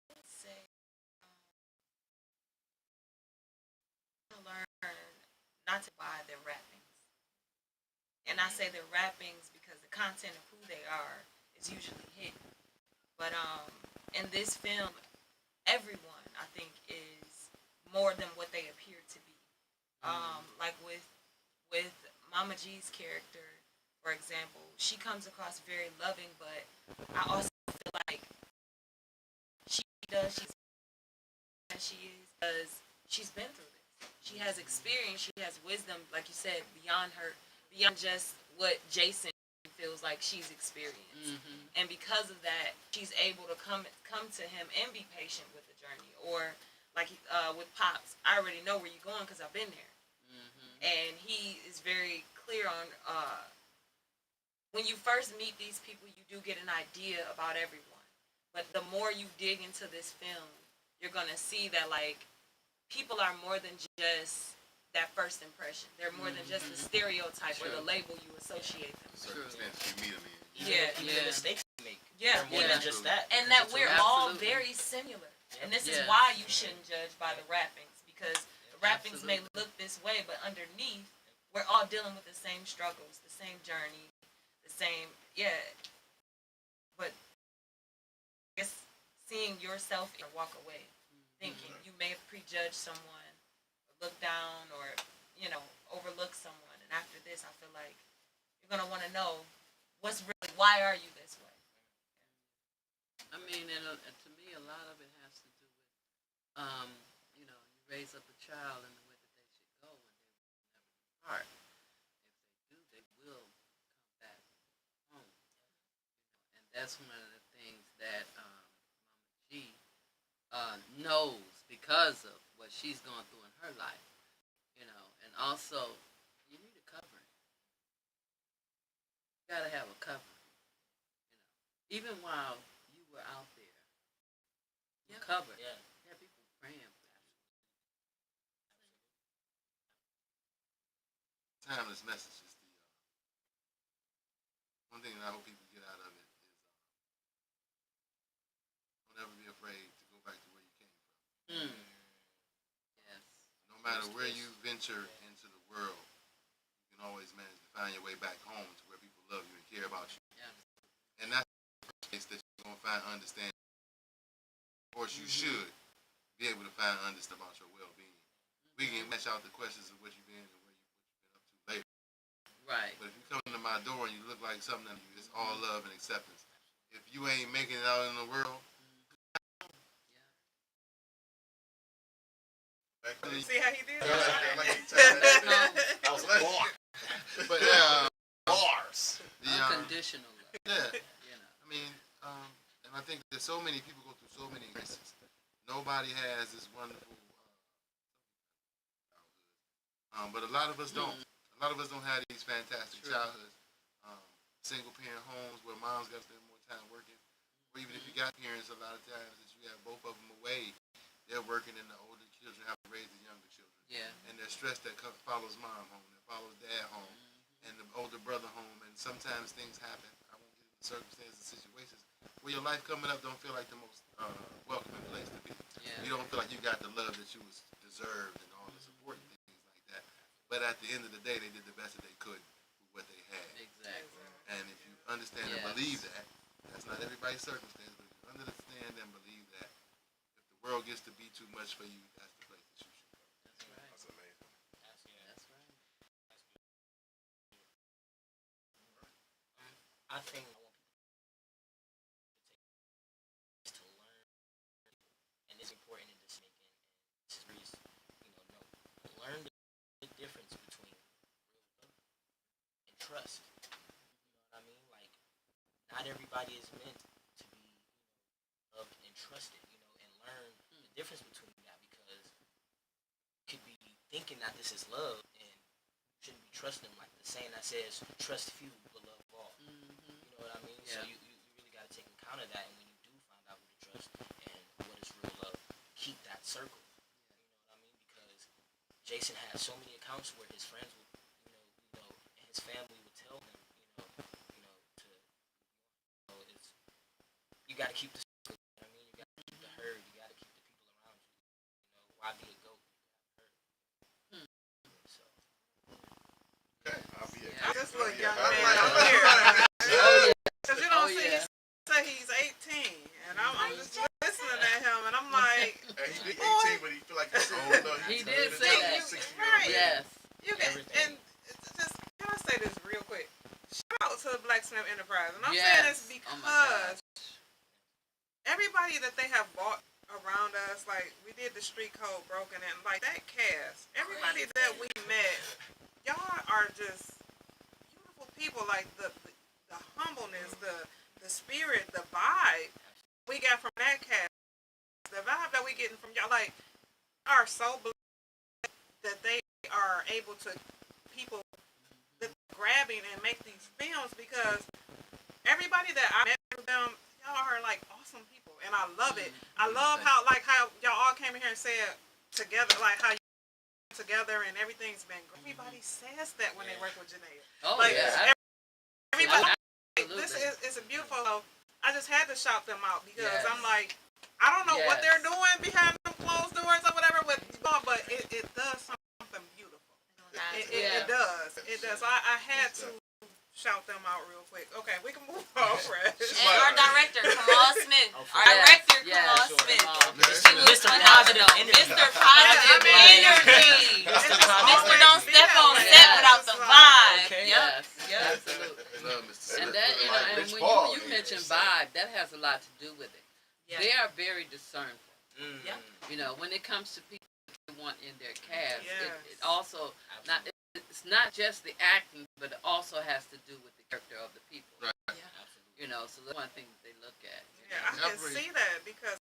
Let's say, learn not to buy their wrappings. And I say their wrappings because the content of who they are is usually hidden. But in this film, everyone I think is more than what they appear to be. Like with Mama G's character, for example, she comes across very loving, but I also feel like she's as she is because she's been through this. She has experience, she has wisdom, like you said, beyond just what Jason feels like she's experienced. And because of that, she's able to come to him and be patient with the journey. Or like with Pops, I already know where you're going because I've been there. And he is very clear on when you first meet these people, you do get an idea about everyone. But the more you dig into this film, you're gonna see that like people are more than just that first impression. They're more than just the stereotype or the label you associate them with. Circumstances you meet them in. Even the mistakes you make. Yeah, They're more than just that. And that we're all Absolutely. very similar. And this is Yeah. why you shouldn't judge by the wrappings, because the wrappings may look this way, but underneath, we're all dealing with the same struggles, the same journey, the same, But I guess seeing yourself and walk away, thinking you may have prejudged someone, or looked down, or, overlooked someone. And after this, I feel like you're going to want to know why are you this way? I mean, and to me, a lot of it has to do with, you raise up a child in the way that they should go, and they will never depart. If they do, they will come back home. And that's one of the things that Mama G knows because of what she's gone through in her life. And also, you need a covering. You gotta have a covering. Even while you were out there, you covered. Yeah. You had people praying for you. Timeless message is the one thing that I hope people get out of it is don't ever be afraid to go back to where you came from. Yes. No matter where you venture into the world, you can always manage to find your way back home to where people love you and care about you. Yeah. And that's the place that you're going to find understanding. Of course, you should be able to find understanding about your well-being. We can match out the questions of what you've been and what you've been up to later. Right. But if you come into my door and you look like something that you, it's all love and acceptance. If you ain't making it out in the world, See how he did? I was like, but Bars. Unconditional love. yeah. You know. I mean, and I think that so many people go through so many crises. Nobody has this wonderful childhood. But a lot of us don't. A lot of us don't have these fantastic childhoods. Single parent homes where moms got to spend more time working. Or even if you got parents, a lot of times that you have both of them away, they're working and the older children have to raise the younger children. Yeah. And there's stress that follows mom home, that follows dad home, and the older brother home. And sometimes things happen. I won't get into circumstances, situations where your life coming up don't feel like the most welcoming place to be. Yeah. You don't feel like you got the love that you was deserved and all the support and things like that. But at the end of the day, they did the best that they could with what they had. Exactly. And if you understand and believe that, that's not everybody's circumstance, but if you understand and believe that, if the world gets to be too much for you, that's the place that you should go. That's right. That's amazing. That's right. I think I want people to learn, and it's important in decision making. And this is where learn the difference between real love and trust. You know what I mean? Like everybody is meant to be loved and trusted, and learn the difference between that, because you could be thinking that this is love and you shouldn't be trusting them, like the saying that says, trust few but love all. You know what I mean? So Yeah. you really got to take account of that, and when you do find out who to trust and what is real love, keep that circle. You know what I mean? Because Jason had so many accounts where his friends would, and his family would tell him, it's you got to keep the circle. You know what I mean? You got to keep the herd. You got to keep the people around you. Why be a goat? So. Okay, I'll be I just look young I'm man like- up here. Cause you don't Oh, see, yeah. he say he's 18, and I'm just listening at him, and I'm like, Hey, he be 18, but he feel like he's old. No, He he's did good say as that. a 60-year-old Right. man. Yes. you can, Everything. and it's just, can I say this real quick? Shout out to Blacksmith Enterprise, and I'm Yes. saying this Oh my God. because everybody that they have bought around us, like we did the Street Code Broken, and like that cast, everybody that we met, y'all are just beautiful people. Like the humbleness, the spirit, the vibe we got from that cast, the vibe that we getting from y'all, like, are so blessed that they are able to people that grabbing and make these films, because everybody that I met with them, y'all are like awesome people, and I love it. I love how y'all all came in here and said together, like how you together and everything's been great. Everybody says that when they work with Janae. Oh, Like, yeah. everybody, Absolutely. this is a beautiful. I just had to shout them out because Yes. I'm like, I don't know what Yes. they're doing behind them closed doors or whatever, but it does something beautiful. It does. It does. I had to shout them out real quick. Okay, we can move on, Fresh. And our director, Kamal Smith. Oh, Our yes, director, yes, Kamal sure. Smith. Mr. He was Mr. phenomenal. Positive Energy. Mr. Positive Yeah, I mean, Energy. It's just Mr. always Don't be Step that on way. Set It's without just the like- vibe. Okay. Yep. Yes. Absolutely. Love Mr. Smith. And that, Like and Rich when Paul, you he mention was saying. vibe, that has a lot to do with it. Yeah. They are very discernful. Yeah. When it comes to people they want in their cast, Yes. it also it's not just the acting, but it also has to do with the character of the people. Right. So that's one thing that they look at. Yeah, I can see that because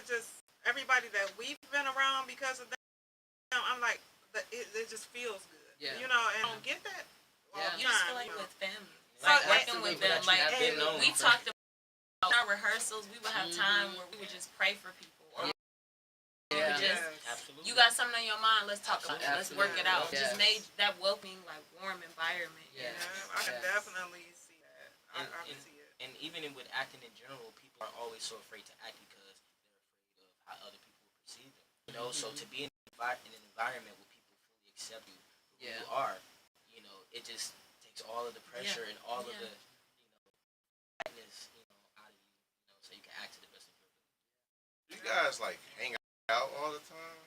just everybody that we've been around because of them, I'm like, it just feels good. Yeah. And I don't get that all Yeah. the You just feel time. like with family. So, Like working absolutely, with them, that you like have been known we for. talked about our rehearsals. We would have time where we would just pray for people, or we Yeah. would just, Absolutely. you got something on your mind, let's talk about it. Let's work it out. Absolutely. Just made that welcoming, like warm environment. Yeah. Yeah, I can Yes. definitely see that. I can see it. And even with acting in general, people are always so afraid to act because they're afraid of how other people will perceive them. So to be in an environment where people fully accept you for who Yeah. you are, it just takes all of the pressure and all of Yeah. the, sadness, out of you, so you can act to the best of your ability. You guys like hang out all the time?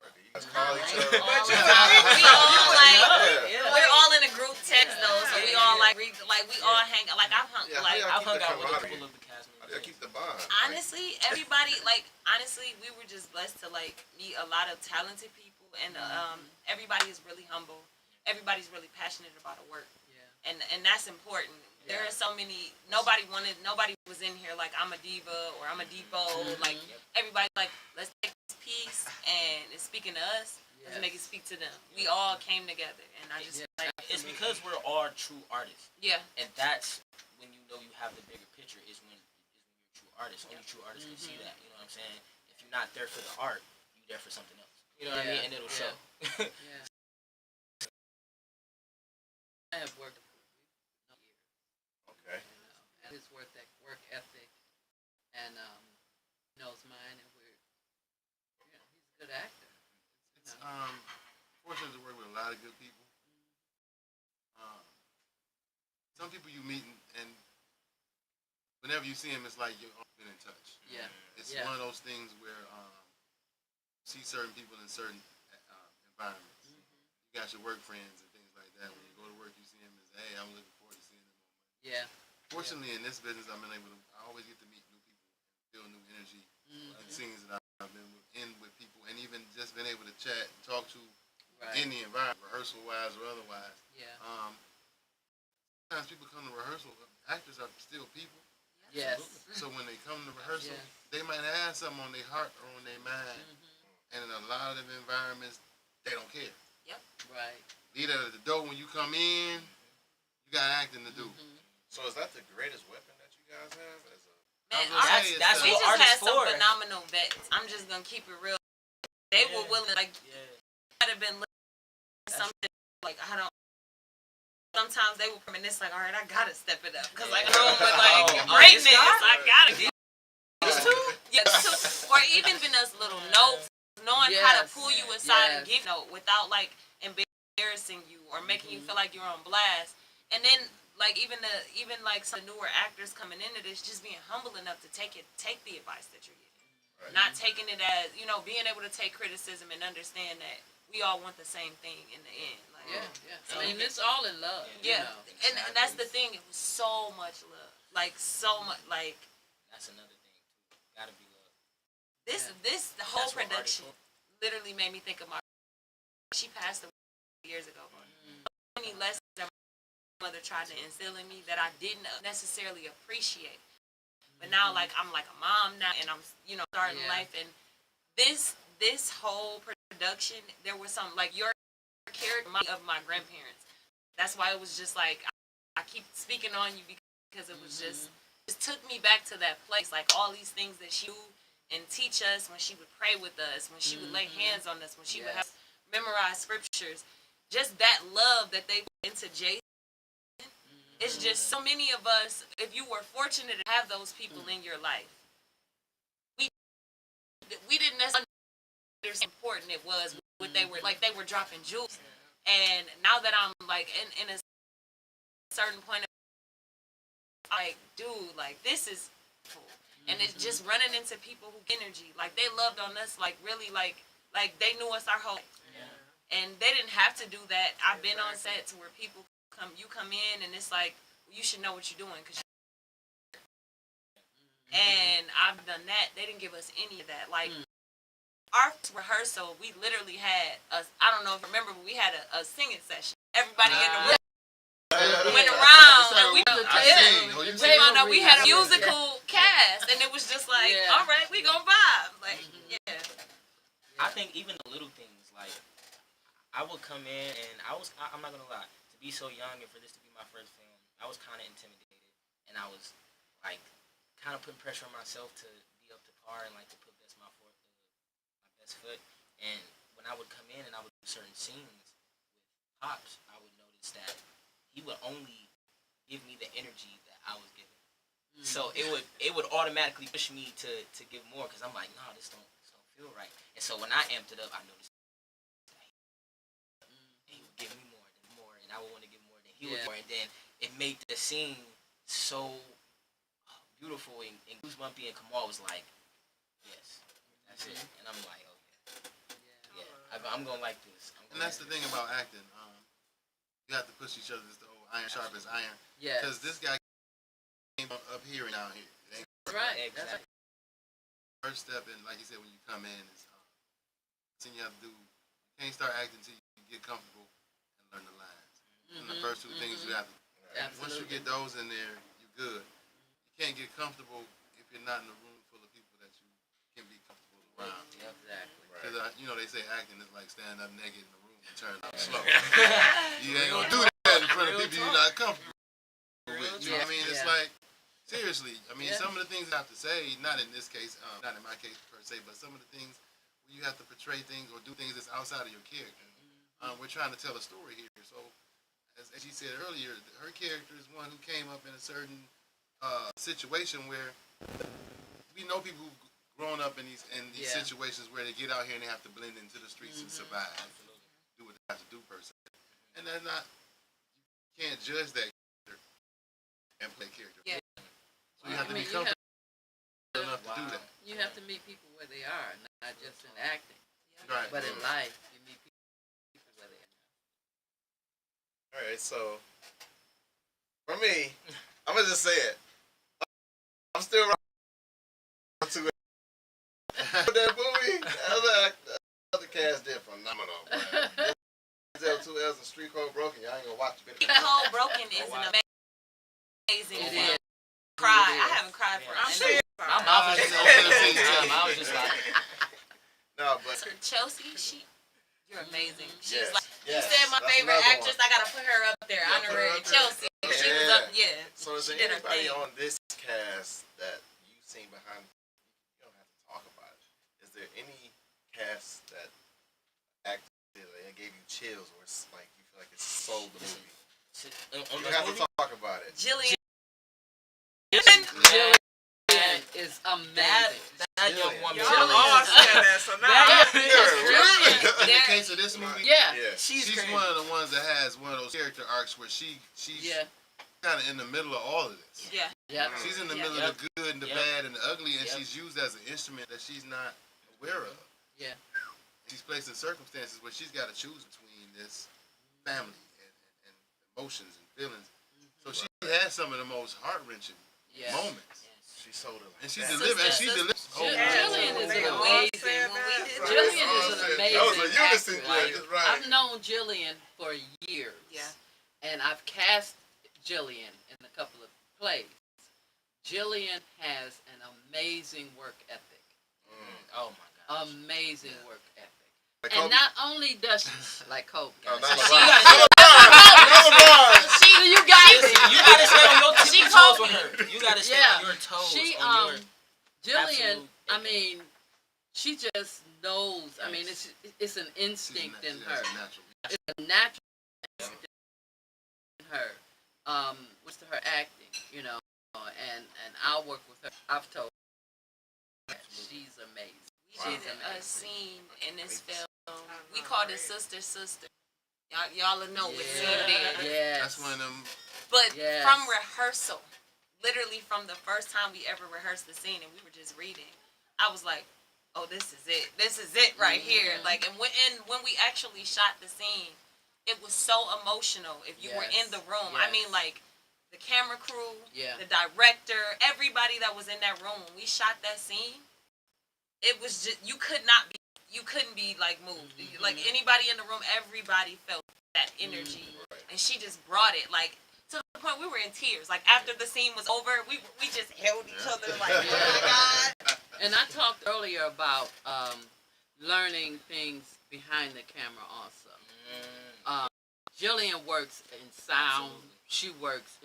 Or do you guys call each Like, other? all you the would time. think We so. all You would like, Yeah. we're all in a group text though, so we all Yeah. like we all hang out. Like I've hung Yeah, like how I've keep hung the out with a camaraderie? couple of the cast How do members. you keep the bond? honestly, everybody honestly, we were just blessed to meet a lot of talented people, and everybody is really humble. Everybody's really passionate about the work, Yeah. and that's important. There are so many. Nobody was in here like I'm a diva or I'm a depot. Like everybody, like let's take this piece and it's speaking to us. Let's make it speak to them. We all came together, and I just It's because we're all true artists. yeah. And that's when you know you have the bigger picture is when you're a true artist. Only true artists can see that. You know what I'm saying? If you're not there for the art, you're there for something else. You know what I mean? And it'll show. Yeah. I have worked for years. Okay. And his work ethic, and knows mine, and he's a good actor. It's fortunate to work with a lot of good people. Some people you meet and whenever you see them, it's like you've been in touch. Yeah. It's Yeah. one of those things where you see certain people in certain environments. You got your work friends and things like that. When you go to work, you see them as, hey, I'm looking forward to seeing them on Monday. Yeah. Fortunately, in this business, I always get to meet new people, feel new energy. And scenes that I've been in with people, and even just been able to chat and talk to Right. in the environment, rehearsal wise or otherwise. Yeah. Sometimes people come to rehearsal actors are still people. Yes. So when they come to rehearsal, Yes. they might have something on their heart or on their mind, and in a lot of them environments, they don't care. Right. Leave that at the door when you come in. You got acting to do. So is that the greatest weapon that you guys have? As a Man, That's we what just art is had some for. phenomenal vets. I'm just gonna keep it real. They were willing, like, might have been something like I don't. Sometimes they would reminisce, like, all right, I gotta step it up because like home with like greatness, I gotta get this too. Yeah, or even us little notes, knowing how to pull you aside and give note without like embarrassing you or making you feel like you're on blast. And then like even like some newer actors coming into this, just being humble enough to take the advice that you're getting, not taking it as being able to take criticism and understand that we all want the same thing in the end. Like, I mean, it's all in love. Yeah, and that's the thing. It was so much love, like so much, like That's another thing too. Gotta be love. this the whole That's what art is production literally made me think of my. She passed away years ago. So many lessons that my mother tried to instill in me that I didn't necessarily appreciate. But now, like I'm like a mom now, and I'm starting life, and this whole production, there was some like your character of my grandparents. That's why it was just like I keep speaking on you because it was just took me back to that place, like all these things that she would and teach us when she would pray with us, when she would lay hands on us, when she would have memorize scriptures, just that love that they put into Jason. It's just so many of us, if you were fortunate to have those people in your life, we didn't necessarily understand how important it was what they were like. They were dropping jewels, and now that I'm like in a certain point of like, dude, like this is cool. And it's just running into people who energy, like they loved on us, like really, like they knew us our whole, and they didn't have to do that. I've been on sets where people come in, and it's like you should know what you're doing, and I've done that. They didn't give us any of that. Like our rehearsal, we literally had I don't know if you remember, but we had a singing session. Everybody in the room went around, and we found out we had a musical cast, and it was just like, all right, we gonna vibe. Like, I think even the little things, like I would come in and I'm not gonna lie, to be so young and for this to be my first film, I was kind of intimidated, and I was like kind of putting pressure on myself to be up to par and like to put my best foot. And when I would come in and I would do certain scenes with Pops, I would notice that he would only give me the energy that I was giving. So it would automatically push me to give more, because I'm like, no, this don't feel right. And so when I amped it up, I noticed he would give me more, and I would want to give more than he would more, and then it made the scene so beautiful and goosebumpy, and Kamal was like, yes, that's it. And I'm like, okay, I'm gonna like this. And that's the thing about acting. You have to push each other. It's the old iron sharp as iron. Yes. Because this guy came up here and down here. It ain't Right. Exactly. That's first step, and like you said, when you come in, is thing you have to do. You can't start acting until you get comfortable and learn the lines. And the first two things you have to. Once you get those in there, you're good. You can't get comfortable if you're not in a room full of people that you can be comfortable around. exactly. Because they say acting is like standing up naked in the room and turning up slow. You ain't gonna do that in front of people you're not comfortable with. You know what I mean? It's like, seriously. I mean, some of the things I have to say, not in this case, not in my case per se, but some of the things where you have to portray things or do things that's outside of your character. We're trying to tell a story here. So, as she said earlier, her character is one who came up in a certain situation where we know people who've grown up in these situations where they get out here and they have to blend into the streets and survive, do what they have to do per se. And that's not, you can't judge that character and play character. Yeah. So you have to be comfortable enough to do that. You have to meet people where they are, not just in acting, Right. but in life. You meet people where they are. All right, so for me, I'm gonna just say it. I'm still to it. That movie, the other cast did phenomenal. Denzel 2 L's and Street Code Broken. Y'all ain't gonna watch it. The whole Broken is an amazing. It film. is. Cried. It is. I haven't cried for. I'm and still My mouth was just open at the same time. I was just like, No, but Chelsea, you're amazing. She's Yes, like, yes, you said my that's favorite another actress. one. I gotta put her up there. Yeah, put her Honorary up there. Chelsea. She was up. Yeah. So is she there did her anybody thing. on this cast that you've seen behind? You don't have to talk about it. Is there any cast that acted that gave you chills, or it's like you feel like it sold the movie? on You the have to movie, talk about it. Jillian. Jillian is amazing. that young woman. Y'all all said that, so now In the case of this movie, Yeah. she's crazy. one of the ones that has one of those character arcs where she's Yeah. kind of in the middle of all of this. Yeah. Yep. She's in the Yeah. middle of the good and the Yep. bad and the ugly, and Yep. she's used as an instrument that she's not aware of. Yeah. She's placed in circumstances where she's got to choose between this family and emotions and feelings. So she has some of the most heart-wrenching Yes. moments. She sold it. And she Like delivered. And she delivered. Jillian is They an all amazing. said When we that. did Jillian All is an said- amazing that was a unison, actor. yeah, Like, that's right. I've known Jillian for years. Yeah. And I've cast Jillian in a couple of plays. Jillian has an amazing work ethic. Oh my god. Amazing work ethic. Like And Kobe? not only does she, like Kobe. Oh, not She LeBron. got- Not LeBron. She, You got it. You gotta stay on your She toes told with me. her. You gotta stay Yeah. on your toes. She on your Jillian, absolute I A-game. mean, she just knows. I mean, it's an instinct in her. It's a natural instinct in her. What's to her acting, you know, and I'll work with her. I've told her that she's amazing. We She's did a amazing. scene in this film. We called it Sister Sister. Y'all will know what scene Yeah. did. Yes. That's one of them. But Yes. from rehearsal, literally from the first time we ever rehearsed the scene and we were just reading, I was like, oh, this is it. This is it right here. Like, and when we actually shot the scene, it was so emotional if you were Yes. in the room. I mean, Yes. like, the camera crew, Yeah. the director, everybody that was in that room, when we shot that scene, it was just, you couldn't be like moved. Like, anybody in the room, everybody felt that energy. And she just brought it, like, to the point we were in tears. Like, after the scene was over, we just held each other like, oh my God. And I talked earlier about learning things behind the camera also. Jillian works in sound. Absolutely. She works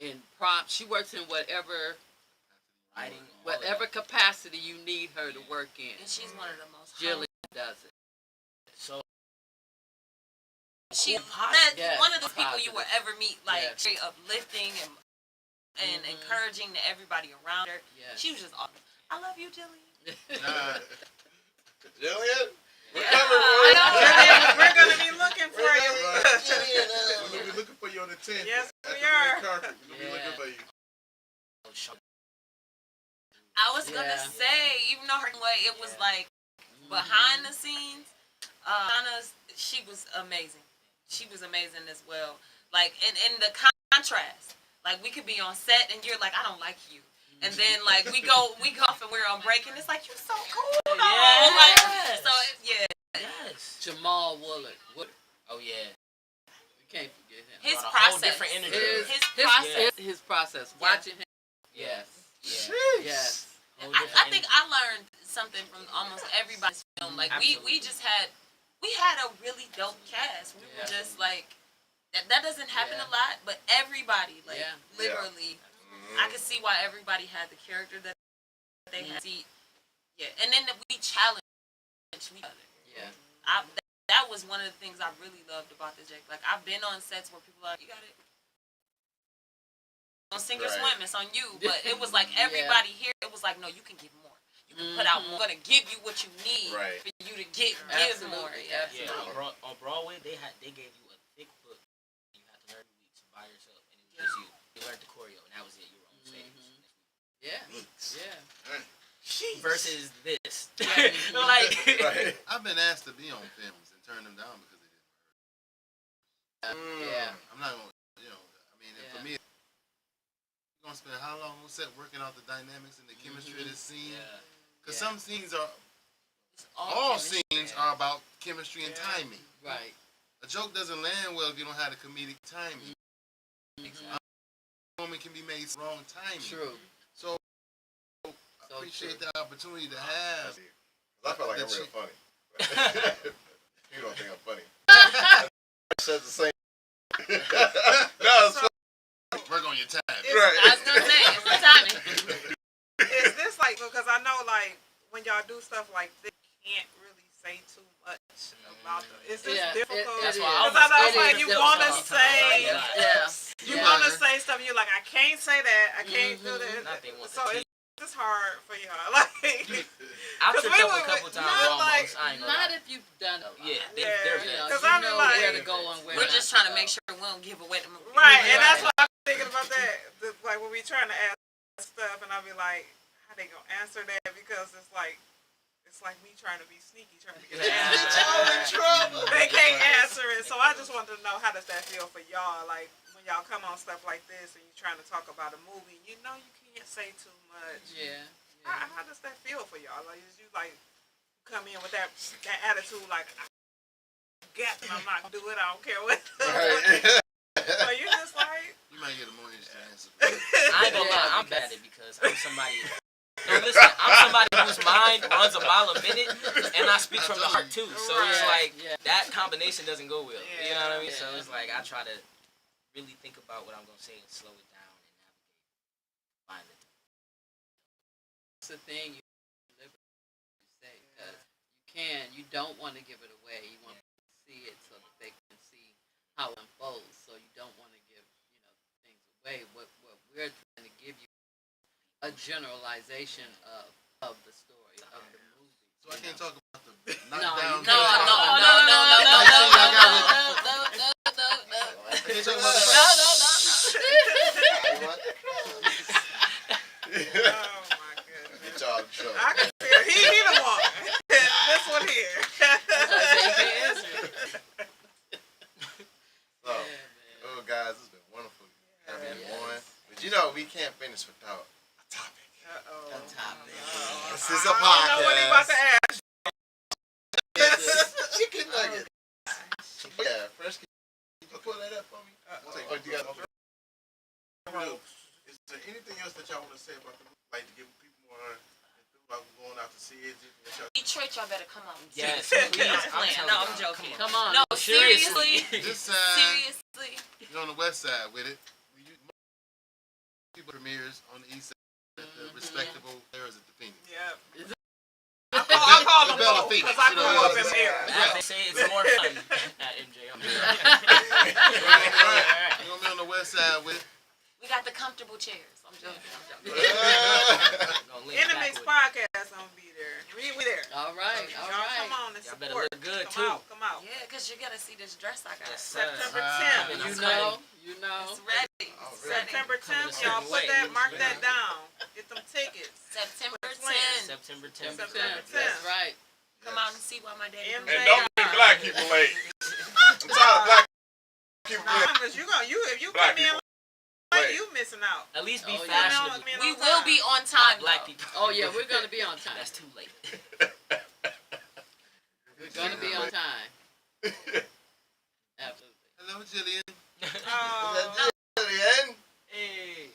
in props. She works in whatever capacity you need her to work in. And she's one of the most Jillian does it. So She's Yes, one of the people you positive. will ever meet, like, Yes. very uplifting and encouraging to everybody around her. Yes. She was just awesome. I love you, Jillian. Jillian? We're Yeah, coming I know. Jillian, we're gonna be looking for you. We're gonna be looking for you on the 10th. Yes, at we the are. red carpet. We're gonna be Yeah. looking for you. I was gonna Yeah. say, even though her way, it was like behind the scenes. She was amazing. She was amazing as well. Like, and the contrast. Like, we could be on set and you're like, I don't like you. And then, like, we go off and we're on break and it's like, you're so cool. though. Yes. Like, so, yeah. yes. Jamal Woolard. Oh yeah. You can't forget him. His Brought a whole process. different energy. His process. His process. Watching him. Yes. Yeah. Yes. Whole I different think energy. I learned something from almost everybody's film. Like, we Absolutely. just had a really dope cast. We were Yeah. just like, that doesn't happen Yeah. a lot, but everybody, like, Yeah. literally, I could see why everybody had the character that they had. Yeah, and then we challenged each other. Yeah. That was one of the things I really loved about the Jake. Like, I've been on sets where people are like, you got it. On Sink or Right. Swim, it's on you. But it was like everybody here, it was like, no, you can give more. You can put out more. I'm going to give you what you need Right. for you to give more. Absolutely. Yeah. Absolutely. Yeah, on Broadway, they gave you a thick book. You had to learn every week by yourself, and it was just you. You learned the choreo, and that was it. You were on stage. Yeah. Yeah. Versus this, Yeah. like, Right. I've been asked to be on films and turned them down because they didn't. Yeah. I'm not gonna, I mean, and for me, you're gonna spend how long on set working out the dynamics and the chemistry of this scene? Because some scenes are, It's all chemistry. scenes are about chemistry and timing. Right. A joke doesn't land well if you don't have the comedic timing. I moment can be made wrong timing. True. So I So appreciate true. the opportunity to have. I feel like I'm that real you- funny. You don't think I'm funny. I said the same. No, it's funny. Work on your time. Right. I was gonna say, it's the timing. Is this like, because I know like when y'all do stuff like this, you can't really say too much about them. Is this Yeah, difficult? that's why Because I know it's like you want to difficult. say, Yeah. you Yeah. want to say stuff, and you're like, I can't say that, I can't do that. Nothing wants So to it's just hard for y'all. Like, I've 'cause tripped we up a would- couple times not almost. like- I ain't gonna Not lie. if you've done it. Yeah, Yeah. they're You know, bad. 'Cause you I be know like- where to go and where We're not just to trying to go. make sure we don't give away the movie. right, and Right. that's why I'm thinking about that. Like when we trying to ask stuff, and I'll be like, how they gonna answer that? Because it's like me trying to be sneaky, trying to get an answer. Y'all in trouble. They can't answer it, so I just wanted to know, how does that feel for y'all? Like when y'all come on stuff like this and you're trying to talk about a movie, you know you can't say too much. Yeah. How does that feel for y'all? Like, is you like come in with that attitude, like I got them, I'm not gonna do it, I don't care what. Right. So you just like, You might get a more interesting answer. I ain't gonna lie, I'm bad at it because I'm somebody. No, listen, I'm somebody whose mind runs a mile a minute, and I speak from the heart too. So it's Right. like Yeah. that combination doesn't go well. You know what I mean? So Yeah. it's like I try to really think about what I'm gonna say and slow it down and navigate. Find it. It's the thing you live with, you say, because you don't want to give it away. You want to see it so that they can see how it unfolds. So you don't want to give, things away. What we're trying to give you a generalization of the story of the movie. So I can't talk about the No, knockdown. you can't. No. I can't talk about oh my goodness. Get y'all in trouble. I can see it. He the one. This one here. So, oh guys, it's been wonderful having you on. But we can't finish without a topic. Uh-oh. This is a I don't know what he about to podcast. ask. Chicken nuggets. Yeah, fresh. Can you pull that up for me? Oh, you got Is there anything else that y'all want to say about the movie? Like to give people more about going out to see it? Detroit, y'all better come out and see Yes, it. please. I'm playing. telling No, I'm y'all, joking. Come on. No, Seriously. seriously. This time, Seriously. you're on the west side with it. People premieres on the east side at the respectable areas at the Phoenix. Yep. I call them Bella both Phoenix, because I you grew know, up in there. As they say, it's more fun at MJ. I'm Right. You're gonna be on the west side with it. We got the comfortable chairs. I'm joking. Enemies podcast, I'm gonna be there. We there. All right. All Y'all right. come on and Y'all better support. look good Come too. out. Come out. Yeah, because you got to see this dress I got. Yes, sir. September Ah. 10th. You know. It's ready. Oh, It's really? ready. September 10th. Coming a Y'all certain put way. that, mark that down. Get them tickets. September Plan. 10th. September 10th. September 10th. That's right. Come out and see why my daddy And doing And it. don't be black people late. I'm tired of black people Nah, late. because if you Black come in people late, late. you missing out. At least be Oh, yeah. fashionable. You know, We on will time. be on Not time, black though. people. Oh yeah, we're gonna be on time. That's too late. We're gonna be on time. Absolutely. Hello, Jillian. Oh, Julian, Hey.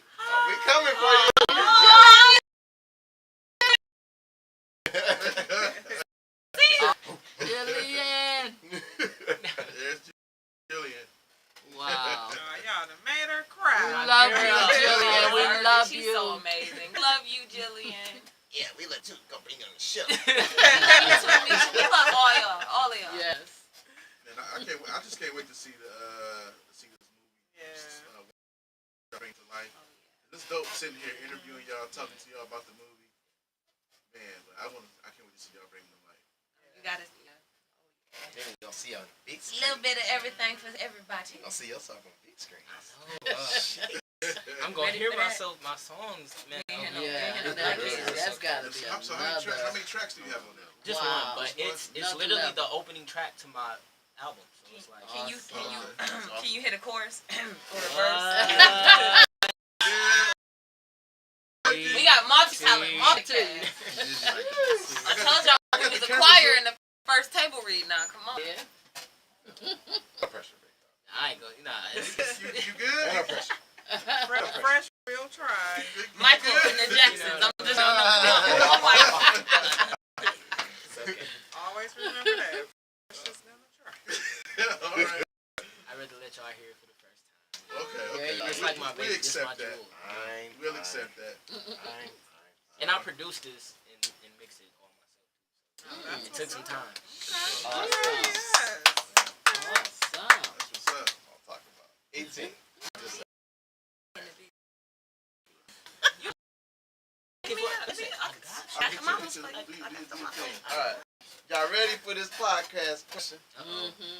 we coming for you. Jillian. There's Jillian. Wow. y'all done made her cry. We love you, Girl, Jillian. We She's love She's you. so amazing. Love you, Jillian. Yeah, we let you go bring you on the show. We love all y'all. All of y'all. Yes. And I can't wait. I just can't wait to see see this movie. Yeah. Just, bring to life. It's dope sitting here interviewing y'all, talking to y'all about the movie. Man, but I can't wait to see y'all bring it to life. You got to Then we gonna see you on the big a screen. little bit of everything for everybody. We gonna see yourself on the big screen. I'm gonna Ready hear for that? my songs, man. Yeah. no, That's gotta be So how another. many tracks do you have on there? Just Wow. one, but it's Another literally level. the opening track to my album. So it's like Can you Awesome. can you hit a chorus or a verse? What? We got multi-talent, multi-talent. I told y'all we was a choir in the first table read. Now, come on. Yeah. No pressure, big dog. I ain't gonna. Nah. You good? No pressure. Fresh real try. Michael and the Jacksons. I'm just on the Always remember that. Fresh is gonna try. All right. I'd rather let y'all hear it for the first time. Okay. Yeah, it's like my we baby. This my accept that. jewel. We'll accept that. And I produced this and mixed it all myself. It took some time. Awesome. That's what's up. I'll talk about 18. Just all right. Y'all ready for this podcast question?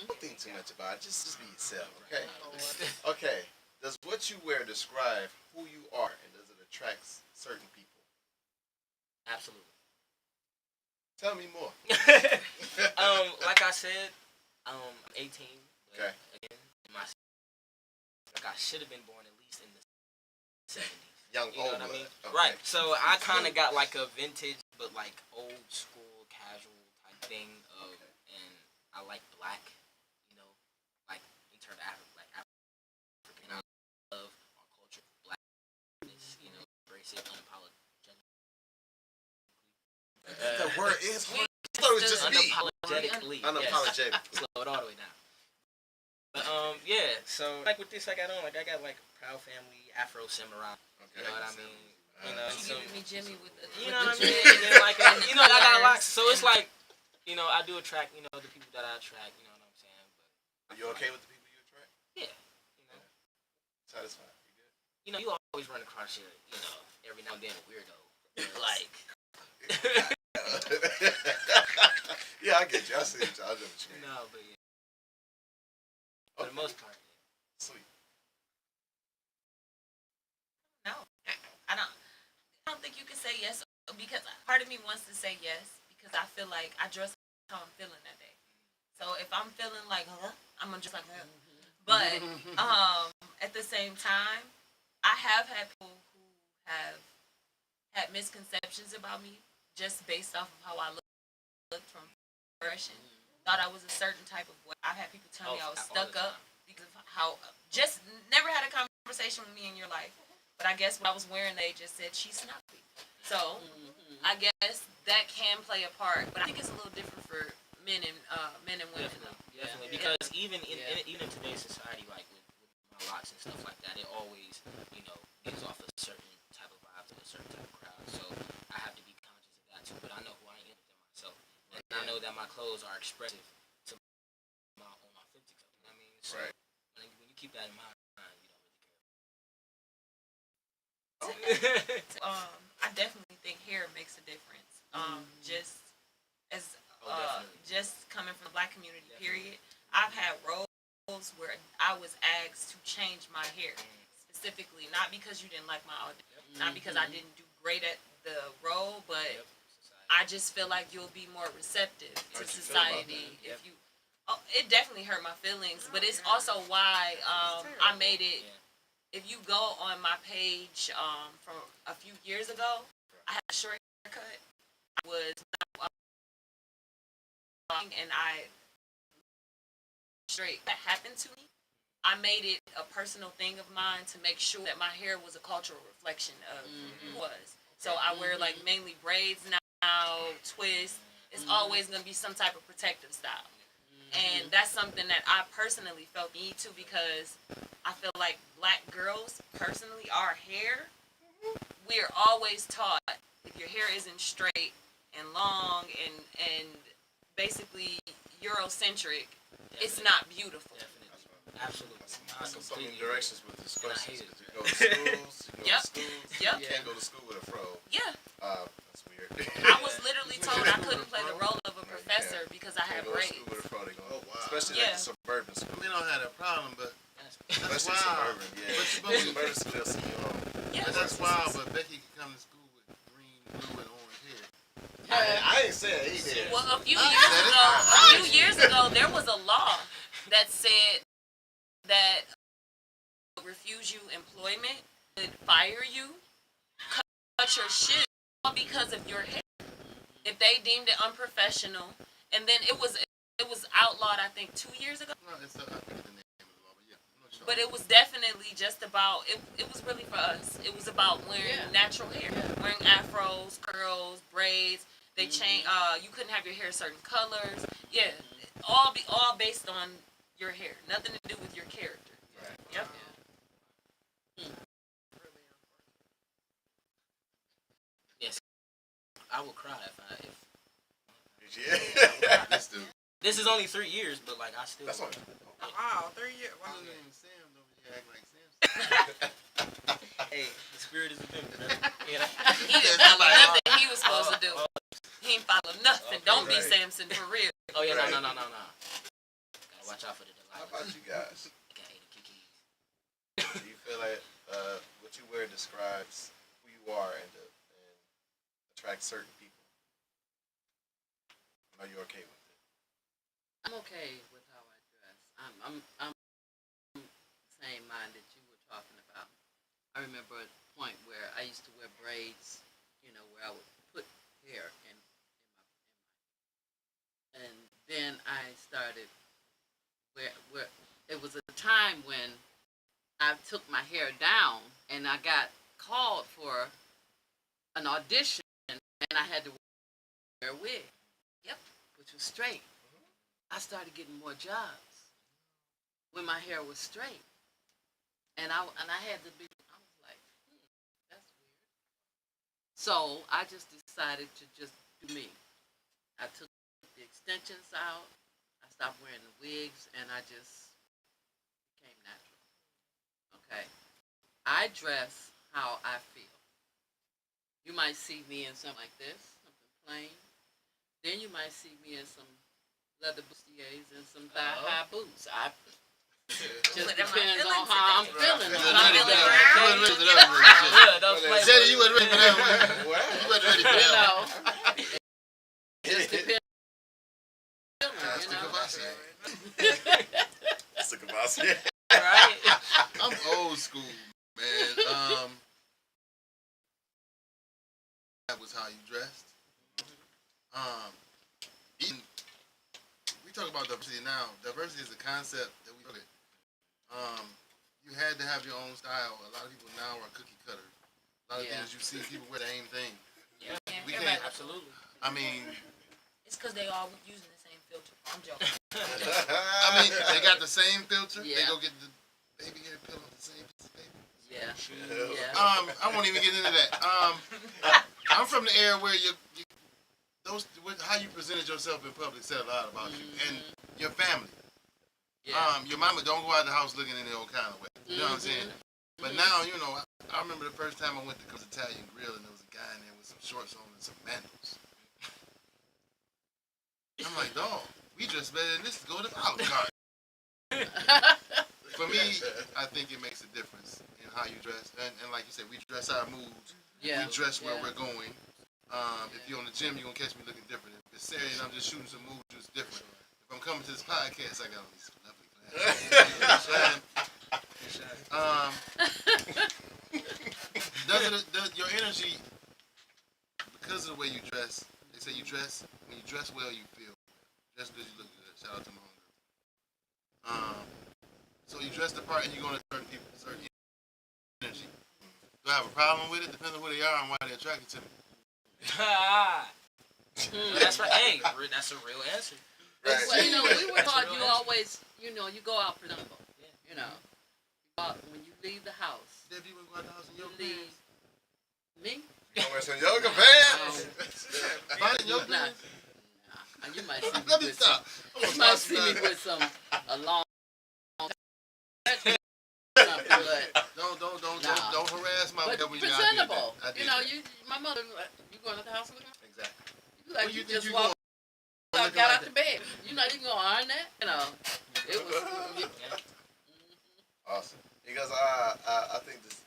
Don't think too much about it. Just be yourself, okay? Okay. Does what you wear describe who you are, and does it attract certain people? Absolutely. Tell me more. Like I said, I'm 18. But Okay. Again, I should have been born at least in the 70s. Young You know old what I mean? blood. Okay. Right. So I kind of got like a vintage, but like old school, casual type thing. And I like black. You know, like in terms of African. I love our culture, blackness. You know, embrace it unapologetically. The word is hard. I thought it was just me. Unapologetically. Unapologetically. Yes. Slow it all the way down. But yeah. So like with this, I got like Proud Family, Afro Samurai. Okay. You know what I mean? You know, You so giving me Jimmy with the. you know what I mean? And then, like, you know, I got a lot. So it's like, you know, I do attract, you know, the people that I attract. You know what I'm saying? Are you okay with the people you attract? But you know, Satisfied. You good? you know, you always run across your, you know, every now and then a weirdo. Like, Yeah, I get you. I see you. I know what you mean. no, but yeah, for the most part. Sweet. No, I don't think you can say yes because part of me wants to say yes because I feel like I dress how I'm feeling that day. So if I'm feeling like I'm gonna dress like her. But at the same time, I have had people who have had misconceptions about me just based off of how I look from expression. Thought I was a certain type of way. I've had people tell me I was stuck up because of how just never had a conversation with me in your life. But I guess what I was wearing, they just said she's snappy. So I guess that can play a part, but I think it's a little different for men and women. Definitely, because even in today's society, like with my locks and stuff like that, it always, you know, gives off a certain type of vibe to a certain type of crowd. So I have to be conscious of that too. But I know who I am within myself, and I know that my clothes are expressive to my authentic self. You know what I mean? So when you keep that in mind, you don't really care. I definitely think hair makes a difference. Just as just coming from the black community, period. I've had roles where I was asked to change my hair specifically, not because you didn't like my audition, not because I didn't do great at the role, but I just feel like you'll be more receptive to society if you. Oh, it definitely hurt my feelings, but it's also why I made it. If you go on my page from a few years ago, I had a short haircut. I was and I straight that happened to me. I made it a personal thing of mine to make sure that my hair was a cultural reflection of who it was. So I wear like mainly braids now, twists. It's always gonna be some type of protective style. And that's something that I personally felt need to because I feel like black girls, personally, our hair, we're always taught if your hair isn't straight and long and basically Eurocentric, it's not beautiful. Absolutely. I go so many directions with this question. You go to schools, you can't go to school with a fro. Yeah. That's weird. I was literally told I couldn't play the role of a professor because I had braids. Especially like the suburban school. We don't have that problem, but Especially wild. suburban, yeah. Suburban school, so you know. Yeah. But that's wild. But Becky can come to school with green, blue, and orange hair. I ain't saying he did. Well, a few years ago, there was a law that said that refuse you employment, would fire you, cut your shit because of your hair. If they deemed it unprofessional, and then it was outlawed, I think, 2 years ago. No, it's I think the name of the law, but yeah, I'm not sure. But it was definitely just about it was really for us. It was about wearing natural hair, wearing afros, curls, braids. They change. You couldn't have your hair certain colors. Yeah, all based on your hair. Nothing to do with your character. Right. Yep. Yes, I would cry if Yeah. This dude. This is only 3 years, but like I still. That's on. Wow, 3 years. Wow. Sam over here act like Sam. Hey, the spirit is within me. He didn't follow nothing he was supposed to do. He ain't follow nothing. Don't be Right. Samson for real. Oh yeah, Right. no. Gotta watch out for the How Delilah. about you guys? Got the Kikis. Do you feel like what you wear describes who you are and attracts certain people? Are you okay with it? I'm okay with how I dress. I'm the same mind that you were talking about. I remember a point where I used to wear braids, where I would put hair in my and then I started where it was a time when I took my hair down and I got called for an audition and I had to wear a wig. Yep, which was straight. I started getting more jobs when my hair was straight, and I had to be. I was like, that's weird. So I just decided to just do me. I took the extensions out. I stopped wearing the wigs, and I just became natural. Okay, I dress how I feel. You might see me in something like this, something plain. Then you might see me in some leather bustiers and some thigh-high boots. Just depends on how I'm feeling. Jenny, you wasn't ready for that one. You wasn't ready for that one. Just depends. That's the Kavasi. That's the Kavasi. Right. I'm old school, man. That was how you dressed. Even we talk about diversity now. Diversity is a concept that we look at. You had to have your own style. A lot of people now are cookie cutters. A lot of things you see people wear the same thing. Yeah. We Everybody- can't. Absolutely. I mean, It's because they all using the same filter. I'm joking. they got the same filter. They Yeah. go get the baby hair pill on the same piece of paper. Yeah. I won't even get into that. I'm from the era where how you presented yourself in public said a lot about you and your family. Yeah. Your mama don't go out the house looking any old kind of way. You know what I'm saying? But now, I remember the first time I went to Cook's Italian Grill and there was a guy in there with some shorts on and some mandals. I'm like, dog, we dress better than this to go to the Olive Garden. For me, I think it makes a difference in how you dress. And like you said, we dress our moods. Yeah. We dress where we're going. If you're on the gym, you're going to catch me looking different. If it's Saturday and I'm just shooting some moves, it's different. If I'm coming to this podcast, I got all these lovely glasses. Does your energy, because of the way you dress, they say when you dress well, you feel well. Dress good, you look good. Shout out to my homegirl. So you dress the part and you're going to certain people, certain energy. Do I have a problem with it? Depends on who they are and why they're attracted to me. That's right. Hey, that's a real answer. Right. Well, we were taught you always, you go out presentable. When you leave the house, Deb, you wouldn't go out the house in you yoga leave pants? me. You wear some yoga pants. Finding yoga Nah, pants? you might see me Let me with stop. some, you might see me with a long something, but Don't harass my but mother when you presentable. I did that. My mother, you going to the house looking Exactly. like Well, you think just you walked going out, looking got like out the bed. You're not even gonna iron that. It was. Awesome. Because I think this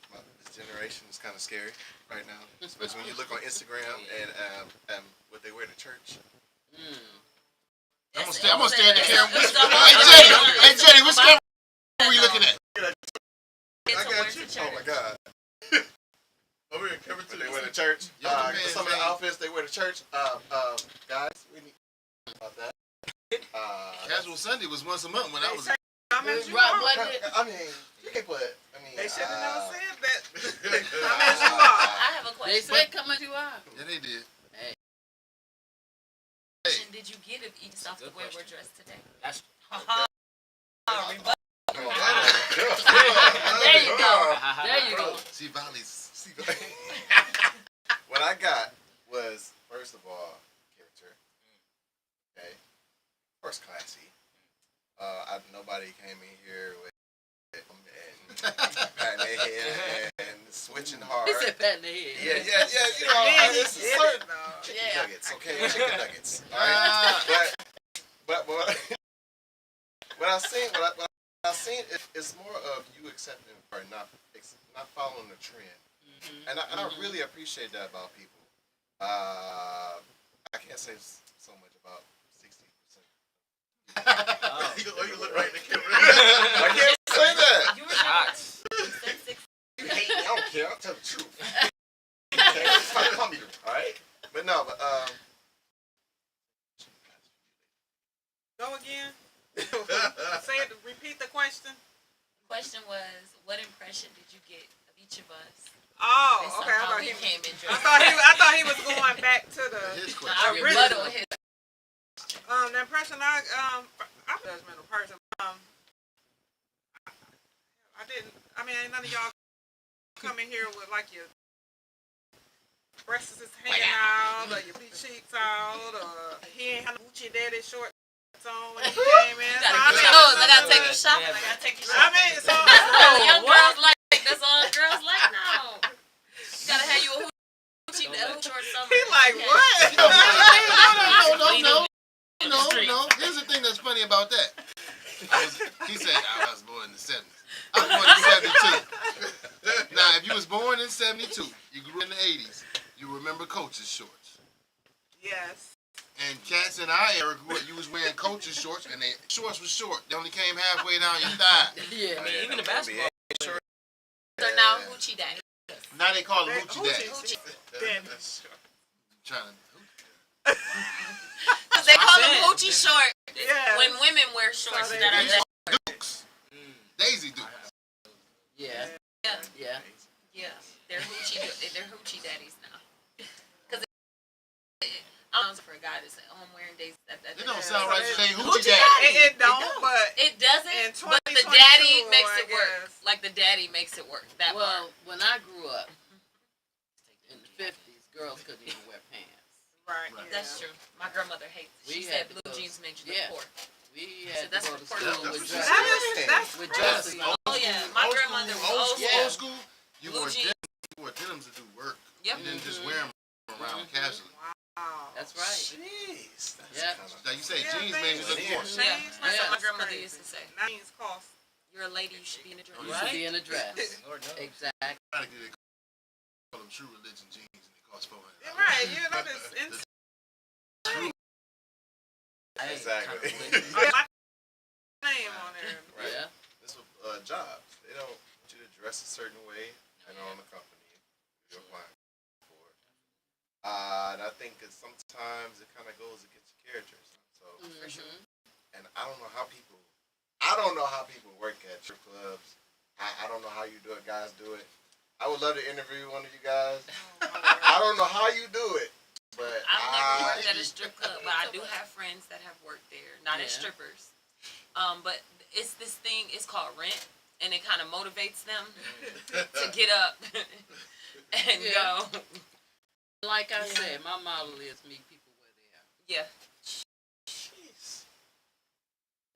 generation is kind of scary right now, especially when you look on Instagram and what they wear to church. I'm gonna stay in the camera. Hey Jenny, which camera are we looking at? I got you. Oh my God. Over here, cover to they wear to church. Yoga pants, Some of the man. outfits they wear to church. Guys, we need about that. Casual Sunday was once a month when I was. I mean, you Right, are. what did- I mean, you can put. I mean, They should have never said that. I I mean, you are. have a They question. said come as you are. Yeah, they did. Did you get if each off the Good way we're question. dressed today? That's Ha rebuttal. There There you go. There you go. See, Valley's. What I got was, first of all, character. Okay. First classy. Nobody came in here with and patting their head and switching hard. He said pat in the head. Yeah, you know, Man, he it's did certain it, though. chicken Yeah. nuggets, okay? Chicken nuggets. All right. But what I seen it's more of you accepting or not following the trend. And I really appreciate that about people. I can't say so much about 60%. You look right in the camera. I can't say that. You were shots. You hate me, I don't care. I'll tell the truth. Okay? It's not call me, all right? But no, Go again. Say it. Repeat the question. Question was, what impression did you get of each of us? Oh, based on okay. I how thought we he. came in I dressed? thought he was going back to the His I question. rebuttal his. the impression I'm a judgmental person. I didn't. I mean, ain't none of y'all come in here with like your breasts is hanging out or your big cheeks out or he ain't had no Gucci daddy shorts on when he came in. So, I mean, I gotta take you shopping. I gotta take you I shopping. mean, so All the young girls like that's all girls like now. You gotta have you a hoochie short summer. he like what? No. Here's the thing that's funny about that. He said I was born in the 70s. I was born in 72. Now, if you was born in 72, you grew in the 80s, you remember Coach's shorts. Yes. And cats in our era grew up, you was wearing Coach's shorts, and they shorts was short. They only came halfway down your thigh. Yeah. I mean, even the basketball. They're now hoochie daddy. Now they call them They- hoochie daddies. hoochie. Then Trying to. Cause they call them hoochie short Yeah. when women wear shorts So they- that are These are Dukes. Daisy Dukes. Yeah. yeah, Yeah. yeah, they're hoochie daddies now. Cause I'm for a guy to say, "Oh, I'm wearing days." It don't sound right to say Hoochie hoochie daddy. it don't, but It doesn't, In but the 2022, daddy makes I it work. guess. Like the daddy makes it work. That Well, part. when I grew up in the 50s, girls couldn't even wear pants. right. Right. That's true. My grandmother hates it. She We said had blue those- jeans made you yeah. look poor. We So had that's to go to important. school with That's dresses. That's With crazy. dresses on. Oh yeah, my grandmother was old school. Yeah. Old school. You Blue wore jeans. denims. You wore denims to do work. Yep. You didn't just wear them around casually. Wow. That's right. Jeez. That's Yeah. kinda- Like you say, Yeah, jeans made you look yeah. poor. Yeah, Change that's Yeah. what my grandmother Crazy. used to say. That means cost. You're a lady, you should be in a dress. You should be in a dress. Lord knows. Exactly. Practically, they call them true religion jeans, and they cost $400. Right. You know this. Insane. Exactly. My name on there. Right. Yeah. This is a job. They don't want you to dress a certain way and on the company you're applying for. And I think that sometimes it kind of goes against your character. So, For sure. and I don't know how people work at strip clubs. I don't know how you do it, guys do it. I would love to interview one of you guys. I don't know how you do it, but I've never worked at a strip club, but I do have friends that have worked there, not as Yeah. strippers. But it's this thing, it's called rent, and it kind of motivates them to get up and Yeah. go. Like I said, my model is meet people where they are. Yeah. Jeez.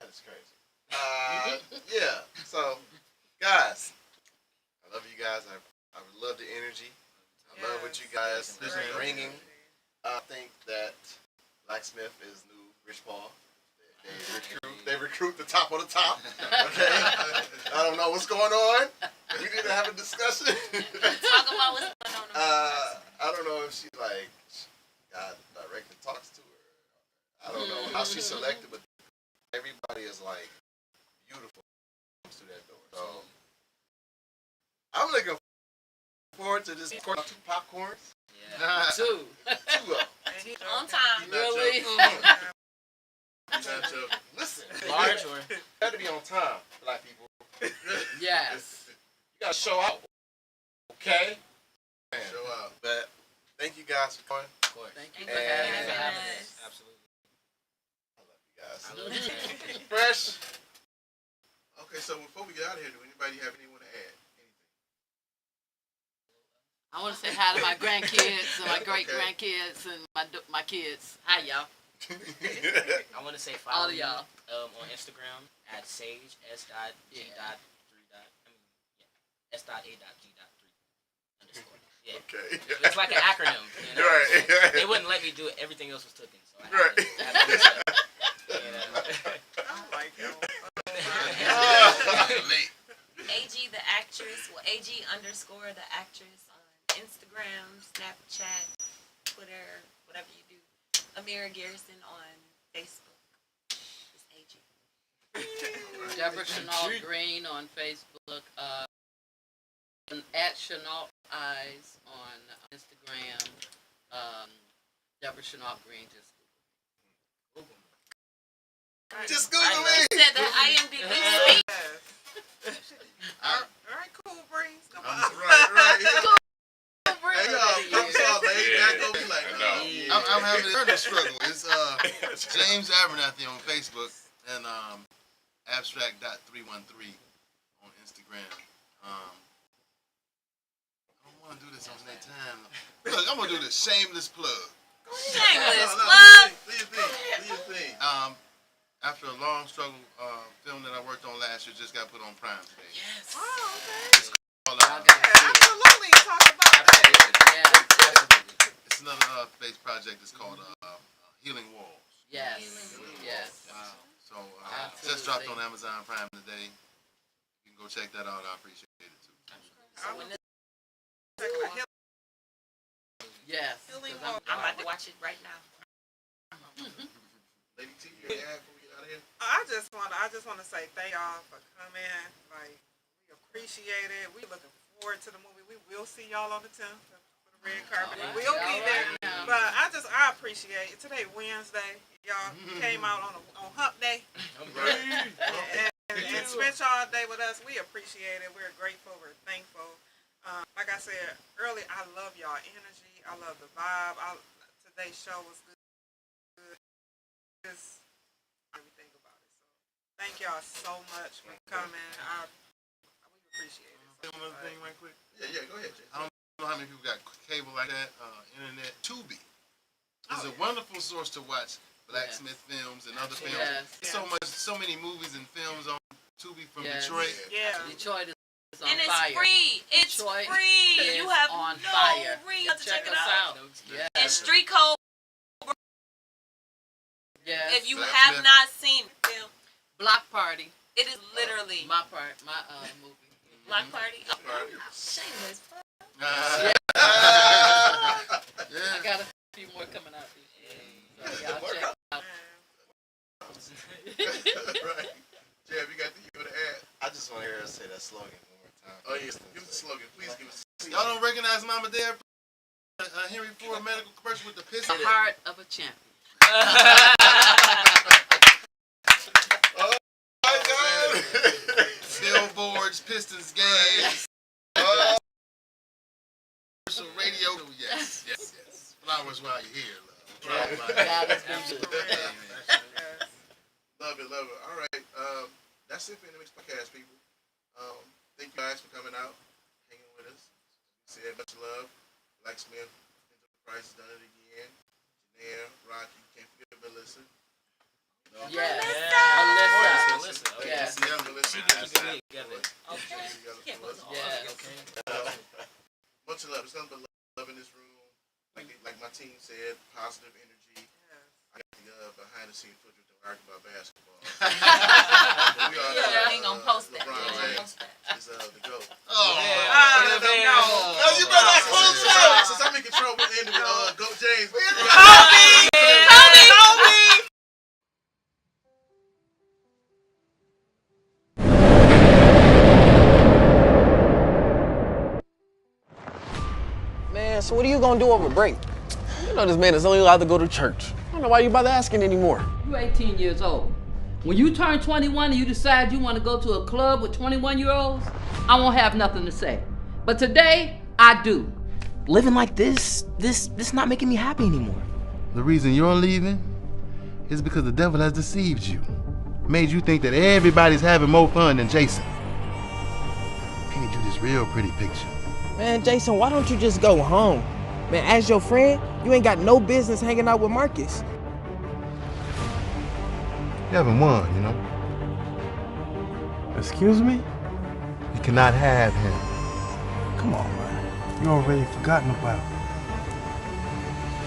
That is crazy. Yeah. So, guys, I love you guys. I love the energy. I love what you guys Yes, are great. bringing. I think that Blacksmith is new Rich Paul. They recruit the top of the top. Okay. I don't know what's going on. We need to have a discussion. Talk about what's going on. I don't know if she God directly talks to her. I don't know how she selected, but everybody is like beautiful comes through that door. So I'm looking forward to this. 2 popcorns. Yeah. Two. 2 of them. On time. Really? Listen, Large or? got to be on time, black people. Yes. You gotta show out. Okay? Show out. But thank you guys for coming. Of course. Thank you Thank for you having for us. having us. Absolutely. I love you guys. I love you. Fresh. Okay, so before we get out of here, do anybody have anything to add? I want to say hi to my grandkids and my great grandkids and my kids. Hi, y'all. I want to say All follow of me y'all. on Instagram at sage s.g.3 s.a.g.3 underscore. Yeah. Okay. It's like an acronym. You know? Right. They wouldn't let me do it. Everything else was taken. So I Right. had to Oh my God. AG the actress, well AG underscore the actress on Instagram, Snapchat, Twitter, whatever you do. Amira Garrison on Facebook. It's AG. Deborah Chenault Green on Facebook. At Chenault Eyes on Instagram. Deborah Chenault Green. Just Google me. Said that IMDb speak. All right, cool breeze. Come on. Right. Hey, y'all, come saw laid back over you like, I'm having a learning struggle. It's James Abernathy on Facebook and abstract.313 on Instagram. I don't want to do this on their time. Look, I'm gonna do this shameless plug. Shameless No, plug. do your thing. After a long struggle, film that I worked on last year just got put on Prime today. Yes. Oh, okay. Called, Yeah, absolutely. Talk about that. it's another faith project. It's called Healing Walls. Yes. So just dropped on Amazon Prime today. You can go check that out. I appreciate it too. So when this, Yes. I'm about to watch it right now. Lady T, you add before we get out of here? I just want to say thank y'all for coming. Like, we appreciate it. We looking forward to the movie. We will see y'all on the 10th for the red carpet. We will be there. But I appreciate it. Today Wednesday. Y'all came out on Hump Day and spent y'all day with us. We appreciate it. We're grateful. We're thankful. Like I said earlier, I love y'all energy. I love the vibe. Today's show was good. Just everything about it. So thank y'all so much for coming. We appreciate it. Say one other thing right quick. Yeah, go ahead, Jay. I don't know how many people got cable like that, internet. Tubi is a wonderful source to watch blacksmith films and other films. Yes. So many movies and films on Tubi from Yes. Detroit. Yeah. Detroit is on And it's fire. free. It's Detroit free. is You have on no fire. reason to check Check it us out. out. Yes. And Street Code, Yes. if you have not seen the film, Block Party. it is literally My movie. Block Party. Shameless. Yeah. I got a few more coming out this year. So y'all check it out. Right. Jay, you got anything you want to add? I just want to hear us say that slogan one more time. Oh, yeah. Give us the slogan. Please give us the Y'all don't recognize Mama Dare? Henry Ford medical commercial with the piston. The heart of a champion. Billboards, Pistons games. Commercial radio. Yes. Flowers while you're here, love. God has been good. Love it. All right. That's it for the Mix Podcast, people. Thank you guys for coming out, hanging with us. Said much love. Blacksmith, Enterprise has done it again. Janae, Rocky, can't forget Melissa. Yes. Melissa. Okay. Yes. Melissa. She can keep it together. Yes. Much love. There's nothing but love in this room. Like my team said, positive energy. I got the behind the scenes footage to argue about basketball. We are We ain't gonna post that. LeBron We ain't gonna James post that. is the GOAT. You better not close out. Since I'm in control, we'll end it with GOAT James. Man, so what are you gonna do over break? You know this man is only allowed to go to church. I don't know why you bother asking anymore. You 18 years old. When you turn 21 and you decide you want to go to a club with 21-year-olds, I won't have nothing to say. But today, I do. Living like this not making me happy anymore. The reason you're leaving is because the devil has deceived you. Made you think that everybody's having more fun than Jason. Painted you this real pretty picture. Man, Jason, why don't you just go home? Man, as your friend, you ain't got no business hanging out with Marcus. You haven't won, you know? Excuse me? You cannot have him. Come on, man. You already forgotten about it.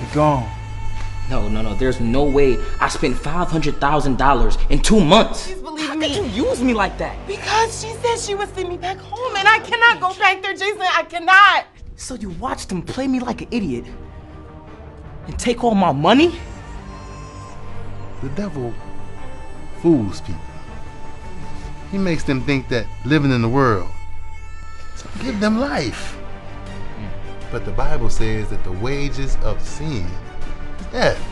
You're gone. No. There's no way I spent $500,000 in 2 months. Please believe How me. could you use me like that? Because she said she would send me back home, and I cannot go back there, Jason. I cannot. So you watched him play me like an idiot and take all my money? The devil fools people. He makes them think that living in the world. So give them life. But the Bible says that the wages of sin is death.